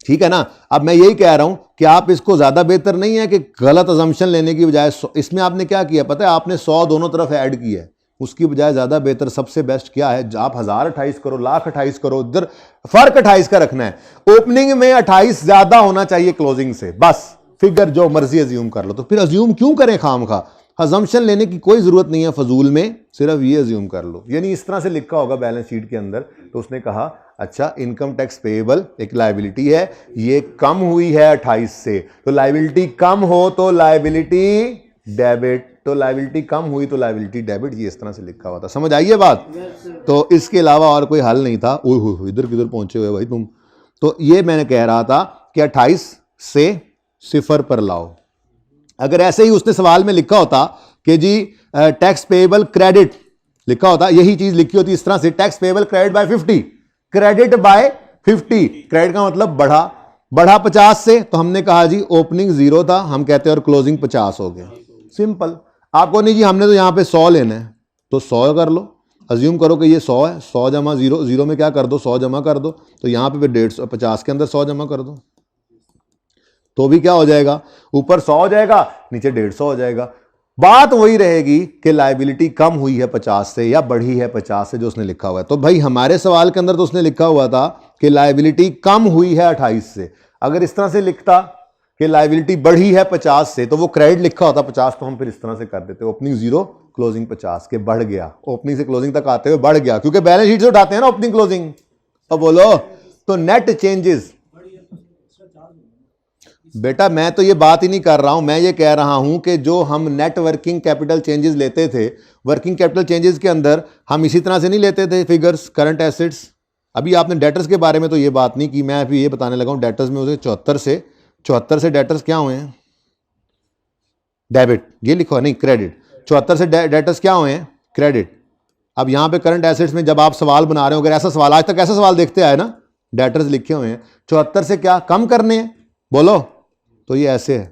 ठीक है ना। अब मैं यही कह रहा हूं कि आप इसको ज्यादा बेहतर नहीं है कि गलत अजम्पशन लेने की बजाय, इसमें आपने क्या किया पता है, आपने 100 दोनों तरफ ऐड किया है, उसकी बजाय ज्यादा बेहतर सबसे बेस्ट क्या है, आप 1028 करो, 1,28 करो, इधर फर्क 28 का रखना है। ओपनिंग में 28 ज्यादा होना चाहिए क्लोजिंग से, बस फिगर जो मर्जी अज्यूम कर लो। तो फिर अज्यूम क्यों करें खामखा, अजम्पशन लेने की कोई जरूरत नहीं है फजूल में, सिर्फ ये अज्यूम कर लो। यानी इस तरह से लिखा होगा बैलेंस शीट के अंदर, तो उसने कहा अच्छा इनकम टैक्स पेएबल एक लायबिलिटी है, ये कम हुई है 28 से, तो लायबिलिटी कम हो तो लायबिलिटी डेबिट, तो लायबिलिटी कम हुई तो लायबिलिटी डेबिट, ये इस तरह से लिखा हुआ था। समझ आई है बात? तो इसके अलावा और कोई हल नहीं था। ओह इधर किधर पहुंचे हुए भाई तुम। तो ये मैंने कह रहा था कि 28 से 0 पर लाओ। अगर ऐसे ही उसने सवाल में लिखा होता कि जी टैक्स पेएबल क्रेडिट लिखा होता, यही चीज लिखी होती इस तरह से, tax payable credit by 50, credit by 50, credit का मतलब बढ़ा 50 से, तो हमने कहा जी ओपनिंग 0 था, हम कहते हैं और क्लोजिंग 50 हो गया, सिंपल। आपको नहीं जी हमने तो यहां पे 100 लेना है, तो 100 कर लो, अज्यूम करो कि ये 100 है, 100 जमा 0, 0 में क्या कर दो 100 जमा कर दो, तो यहां पे फिर 150 के अंदर 100 जमा कर दो, तो भी क्या हो जाएगा, ऊपर 100 हो जाएगा, नीचे 150 हो जाएगा। बात वही रहेगी कि लायबिलिटी कम हुई है 50 से या बढ़ी है 50 से, जो उसने लिखा हुआ है। तो भाई हमारे सवाल के अंदर तो उसने लिखा हुआ था कि लायबिलिटी कम हुई है 28 से। अगर इस तरह से लिखता कि लायबिलिटी बढ़ी है 50 से, तो वो क्रेडिट लिखा होता 50, तो हम फिर इस तरह से कर देते, ओपनिंग 0 क्लोजिंग 50 के, बढ़ गया, ओपनिंग से क्लोजिंग तक आते हुए बढ़ गया, क्योंकि बैलेंस शीट से उठाते हैं ना ओपनिंग क्लोजिंग। अब बोलो तो नेट चेंजेस, बेटा मैं तो ये बात ही नहीं कर रहा हूं, मैं ये कह रहा हूं कि जो हम नेट वर्किंग कैपिटल चेंजेस लेते थे, वर्किंग कैपिटल चेंजेस के अंदर हम इसी तरह से नहीं लेते थे फिगर्स, करंट एसेट्स। अभी आपने डेटर्स के बारे में तो ये बात नहीं की, मैं अभी ये बताने लगा हूं डेटर्स में उसे 74 से डेटर्स क्या हुए हैं, डेबिट, ये लिखो नहीं क्रेडिट, 74 से डेटर्स क्या हुए हैं, क्रेडिट। अब यहां पे करंट एसेट्स में जब आप सवाल बना रहे हो, अगर ऐसा सवाल, आज तक ऐसा सवाल देखते आए ना, डेटर्स लिखे हुए हैं, 74 से क्या कम करने हैं, बोलो, तो ये ऐसे है।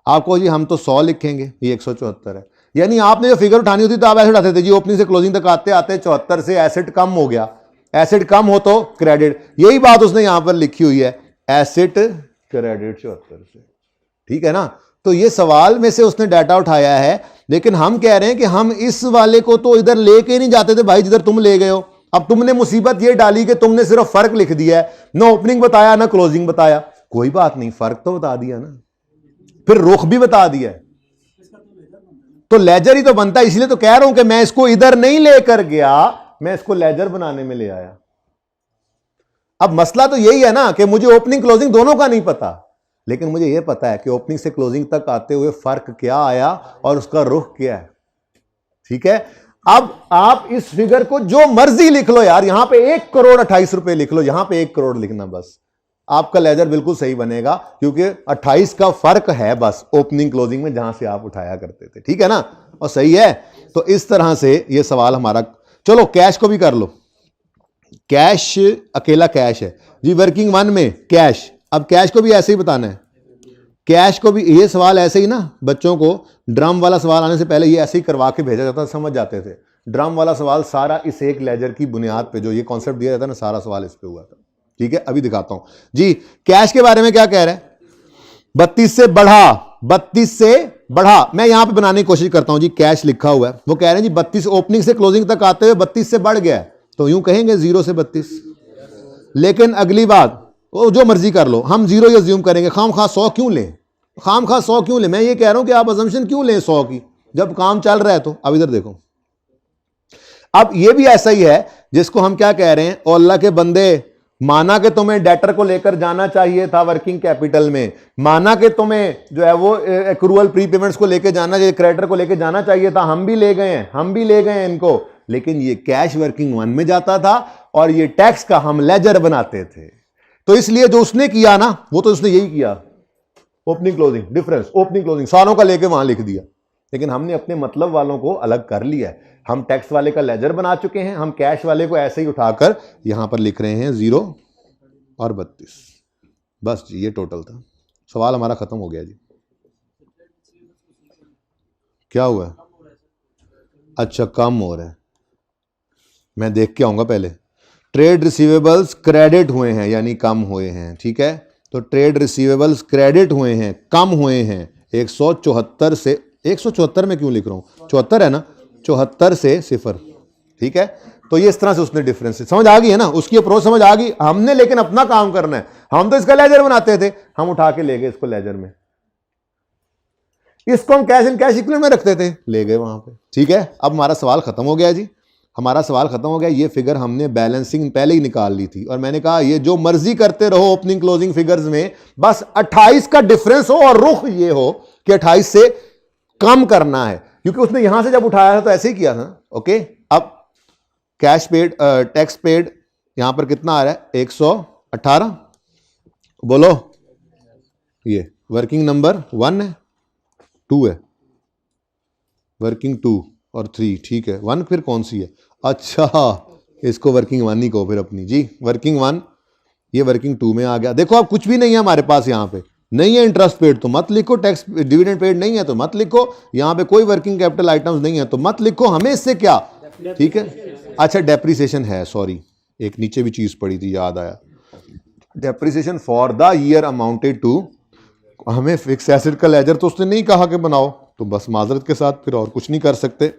आपको जी हम तो 100 लिखेंगे, ये 174 है। यानी आपने जो फिगर उठानी होती तो आप ऐसे उठाते थे जी, ओपनिंग से क्लोजिंग तक आते आते 74 से एसेट कम हो गया, एसेट कम हो तो क्रेडिट, यही बात उसने यहां पर लिखी हुई है, एसेट क्रेडिट 74 से, ठीक है ना। तो ये सवाल में से उसने डाटा उठाया है, लेकिन हम कह रहे हैं कि हम इस वाले को तो इधर लेके नहीं जाते थे भाई जिधर तुम ले गए हो। अब तुमने मुसीबत ये डाली कि तुमने सिर्फ फर्क लिख दिया है, ना ओपनिंग बताया ना क्लोजिंग बताया। कोई बात नहीं, फर्क तो बता दिया ना, फिर रुख भी बता दिया है, तो लेजर ही तो बनता है। इसलिए तो कह रहा हूं कि मैं इसको इधर नहीं लेकर गया, मैं इसको लेजर बनाने में ले आया। अब मसला तो यही है ना कि मुझे ओपनिंग क्लोजिंग दोनों का नहीं पता, लेकिन मुझे यह पता है कि ओपनिंग से क्लोजिंग तक आते हुए फर्क क्या आया और उसका रुख क्या है, ठीक है। अब आप इस फिगर को जो मर्जी लिख लो यार, यहां पे 1,28 रुपए लिख लो, यहां पे 1 करोड़ लिखना, बस आपका लेजर बिल्कुल सही बनेगा, क्योंकि 28 का फर्क है बस ओपनिंग क्लोजिंग में जहां से आप उठाया करते थे, ठीक है ना, और सही है। तो इस तरह से ये सवाल हमारा। चलो कैश को भी कर लो, कैश अकेला कैश है जी, वर्किंग वन में कैश। अब कैश को भी ऐसे ही बताना है, कैश को भी ये सवाल ऐसे ही ना, बच्चों को ड्रम वाला सवाल आने से पहले ये ऐसे ही करवा के भेजा जाता, समझ जाते थे। ड्रम वाला सवाल सारा इस एक लेजर की बुनियाद पे जो ये कॉन्सेप्ट दिया जाता है ना, सारा सवाल इस पे हुआ था, ठीक है। अभी दिखाता हूं जी कैश के बारे में क्या कह रहे हैं। 32 से बढ़ा, 32 से बढ़ा, मैं यहां पे बनाने की कोशिश करता हूं जी, कैश लिखा हुआ है, वो कह रहे हैं जी 32 ओपनिंग से क्लोजिंग तक आते हुए 32 से बढ़ गया, तो यूं कहेंगे 0 से 32। लेकिन अगली बात, वो जो मर्जी कर लो, हम 0 या ज्यूम करेंगे, खाम खा 100 क्यों लें, खाम खा 100 क्यों लें। मैं ये कह रहा हूं कि आप अजम्पशन क्यों लें 100 की, जब काम चल रहा है तो। अब इधर देखो, अब ये भी ऐसा ही है जिसको हम क्या कह रहे हैं, ओ अल्लाह के बंदे, माना कि तुम्हें डेटर को लेकर जाना चाहिए था वर्किंग कैपिटल में, माना कि तुम्हें जो है वो एक्रूअल प्रीपेमेंट्स को लेकर जाना चाहिए, क्रेडिटर को लेकर जाना चाहिए था, हम भी ले गए हैं, हम भी ले गए हैं इनको, लेकिन ये कैश वर्किंग वन में जाता था और ये टैक्स का हम लेजर बनाते थे। तो इसलिए जो उसने किया ना, वो तो उसने यही किया, opening closing difference, opening closing सारों का लेके वहां लिख दिया, लेकिन हमने अपने मतलब वालों को अलग कर लिया है। हम टैक्स वाले का लेजर बना चुके हैं, हम कैश वाले को ऐसे ही उठाकर यहां पर लिख रहे हैं 0 और 32, बस जी ये टोटल था। सवाल हमारा खत्म हो गया जी। क्या हुआ है? अच्छा कम हो रहा है, मैं देख के आऊंगा पहले। ट्रेड रिसीवेबल्स क्रेडिट हुए हैं यानी कम हुए हैं, ठीक है। तो ट्रेड रिसीवेबल्स क्रेडिट हुए हैं, कम हुए हैं 174 से, 174 में क्यों लिख रहा हूं, 74 है ना, 74 से 0, ठीक है। तो ये इस तरह से उसने डिफरेंस समझ आ गई है ना, उसकी अप्रोच समझ आ गई। हमने लेकिन अपना काम करना है, हम तो इसका लेजर बनाते थे, हम उठा के ले गए इसको लेजर में, इसको हम कैश एंड कैश इक्विवेलेंट में रखते थे, ले गए वहां पे, ठीक है। अब हमारा सवाल खत्म हो गया जी, हमारा सवाल खत्म हो गया। ये फिगर हमने बैलेंसिंग पहले ही निकाल ली थी, और मैंने कहा ये जो मर्जी करते रहो ओपनिंग क्लोजिंग फिगर्स में, बस 28 का डिफरेंस हो और रुख ये हो कि 28 से कम करना है, क्योंकि उसने यहां से जब उठाया था तो ऐसे ही किया था, ओके। अब कैश पेड, टैक्स पेड यहां पर कितना आ रहा है 118, बोलो ये वर्किंग नंबर 1 है, 2 है, वर्किंग 2 और 3, ठीक है। 1 फिर कौन सी है, अच्छा इसको वर्किंग 1 ही को फिर अपनी जी, वर्किंग 1 ये वर्किंग 2 में आ गया। देखो अब कुछ भी नहीं है हमारे पास, यहां पे नहीं है इंटरेस्ट पेड तो मत लिखो, टैक्स डिविडेंड पेड नहीं है तो मत लिखो, यहां पे कोई वर्किंग कैपिटल आइटम्स नहीं है तो मत लिखो, हमें इससे क्या, ठीक है। अच्छा डेप्रिसिएशन है, सॉरी एक नीचे भी चीज पड़ी थी याद आया, depreciation for the year amounted to, हमें फिक्स एसेट का लेजर तो उसने नहीं कहा कि बनाओ, तो बस माजरत के साथ फिर और कुछ नहीं कर सकते,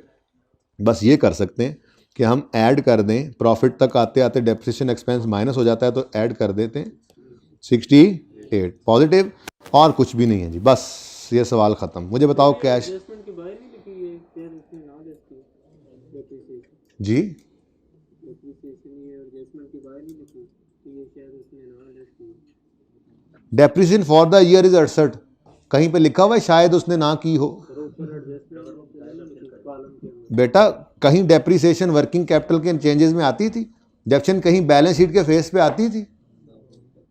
बस ये कर सकते हैं कि हम ऐड कर दें, प्रॉफिट तक आते आते डेप्रिसिएशन एक्सपेंस माइनस हो जाता है तो ऐड कर देते हैं 68 पॉजिटिव, और कुछ भी नहीं है जी, बस ये सवाल खत्म। मुझे बताओ कैश जी, depreciation for the year is 68, कहीं पे लिखा हुआ है, शायद उसने ना की हो बेटा, कहीं डेप्रिसिएशन वर्किंग कैपिटल के चेंजेस में आती थी, डेप्शन कहीं बैलेंस शीट के फेस पे आती थी,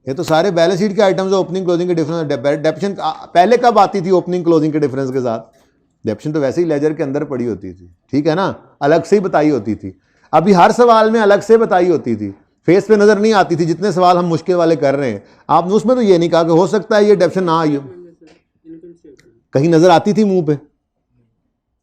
ये तो सारे बैलेंस शीट के आइटम्स ओपनिंग क्लोजिंग के डिफरेंस। डेप्शन पहले कब आती थी ओपनिंग क्लोजिंग के डिफरेंस के साथ, डेप्शन तो वैसे ही लेजर के अंदर पड़ी होती थी, ठीक है ना, अलग से ही बताई होती थी। अभी हर सवाल में अलग से बताई होती थी, फेस पे नजर नहीं आती थी, जितने सवाल हम मुश्किल वाले कर रहे हैं। आपने उसमें तो ये नहीं कहा कि हो सकता है ये डेप्शन ना आई हो, कहीं नजर आती थी मुंह पे?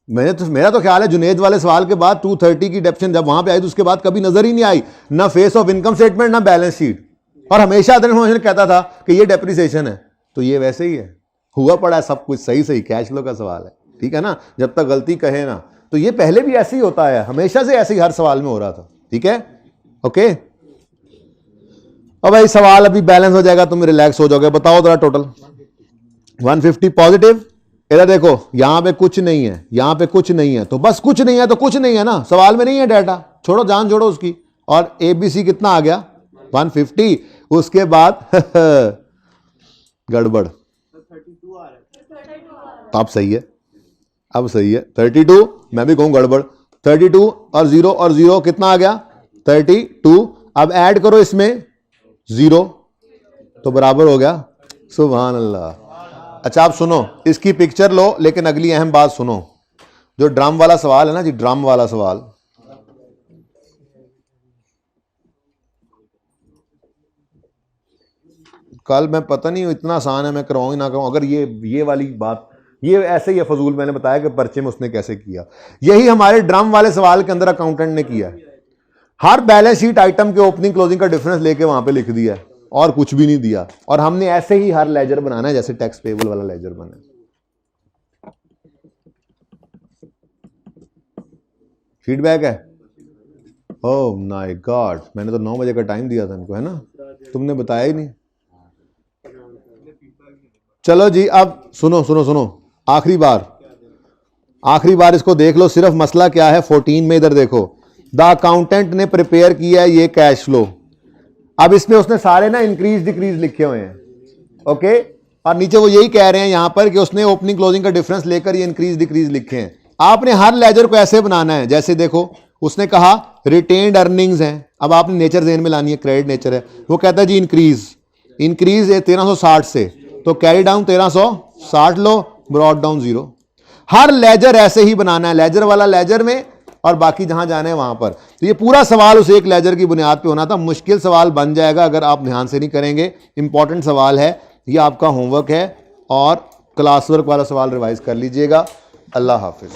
मेरा तो ख्याल है जुनेद वाले सवाल के बाद 230 की डेप्शन जब वहां पे आई तो उसके बाद कभी नजर ही नहीं आई, ना फेस ऑफ इनकम स्टेटमेंट ना बैलेंस शीट, और हमेशा अदर कहता था कि ये डेप्रिसिएशन है। तो ये वैसे ही है, हुआ पड़ा है सब कुछ सही सही, कैश फ्लो का सवाल है, ठीक है ना, जब तक गलती कहे ना। तो ये पहले भी ऐसे ही होता है, हमेशा से ऐसे ही हर सवाल में हो रहा था, ठीक है, ओके। अब भाई सवाल अभी बैलेंस हो जाएगा, तुम रिलैक्स हो जाओगे। बताओ जरा टोटल 150 पॉजिटिव, इधर देखो यहां पे कुछ नहीं है, यहां पे कुछ नहीं है, तो बस कुछ नहीं है तो कुछ नहीं है ना, सवाल में नहीं है डाटा, छोड़ो जान छोड़ो उसकी। और एबीसी कितना आ गया 150, उसके बाद गड़बड़, अब सही है, अब सही है 32, मैं भी कहूं गड़बड़, 32 और 0 कितना आ गया 32, अब ऐड करो इसमें 0 तो बराबर हो गया, सुभान अल्लाह। अच्छा आप सुनो, इसकी पिक्चर लो, लेकिन अगली अहम बात सुनो, जो ड्रम वाला सवाल है ना जी, ड्रम वाला सवाल, कल मैं पता नहीं इतना आसान है, मैं कराऊं ही ना कराऊं। अगर ये वाली बात, ये ऐसे ही है फजूल, मैंने बताया कि पर्चे में उसने कैसे किया, यही हमारे ड्रम वाले सवाल के अंदर अकाउंटेंट ने किया है। हर बैलेंस शीट आइटम के ओपनिंग क्लोजिंग का डिफरेंस लेके वहां पे लिख दिया है और कुछ भी नहीं दिया, और हमने ऐसे ही हर लेजर बनाना है जैसे टैक्स पेबल वाला लेजर बना। फीडबैक है? ओह माय गॉड, मैंने तो 9 बजे का टाइम दिया था इनको, है ना, तुमने बताया ही नहीं। चलो जी अब सुनो सुनो सुनो, आखिरी बार इसको देख लो, सिर्फ मसला क्या है 14 में, इधर देखो, द अकाउंटेंट ने प्रिपेयर किया है ये कैश फ्लो। अब इसमें उसने सारे ना इंक्रीज डिक्रीज लिखे हुए हैं, ओके, और नीचे वो यही कह रहे हैं यहां पर कि उसने ओपनिंग क्लोजिंग का डिफरेंस लेकर ये इंक्रीज डिक्रीज लिखे हैं। आपने हर लेजर को ऐसे बनाना है, जैसे देखो उसने कहा रिटेन्ड अर्निंग्स हैं, अब आपने नेचर जेन में लानी है, क्रेडिट नेचर है, वो कहता है जी इंक्रीज है 1360 से, तो कैरी डाउन 1360 लो, ब्रॉड डाउन 0। हर लेजर ऐसे ही बनाना है, लेजर वाला लेजर में और बाकी जहां जाना है वहां पर। तो ये पूरा सवाल उस एक लेजर की बुनियाद पे होना था। मुश्किल सवाल बन जाएगा अगर आप ध्यान से नहीं करेंगे, इंपॉर्टेंट सवाल है, ये आपका होमवर्क है, और क्लास वर्क वाला सवाल रिवाइज कर लीजिएगा। अल्लाह हाफिज।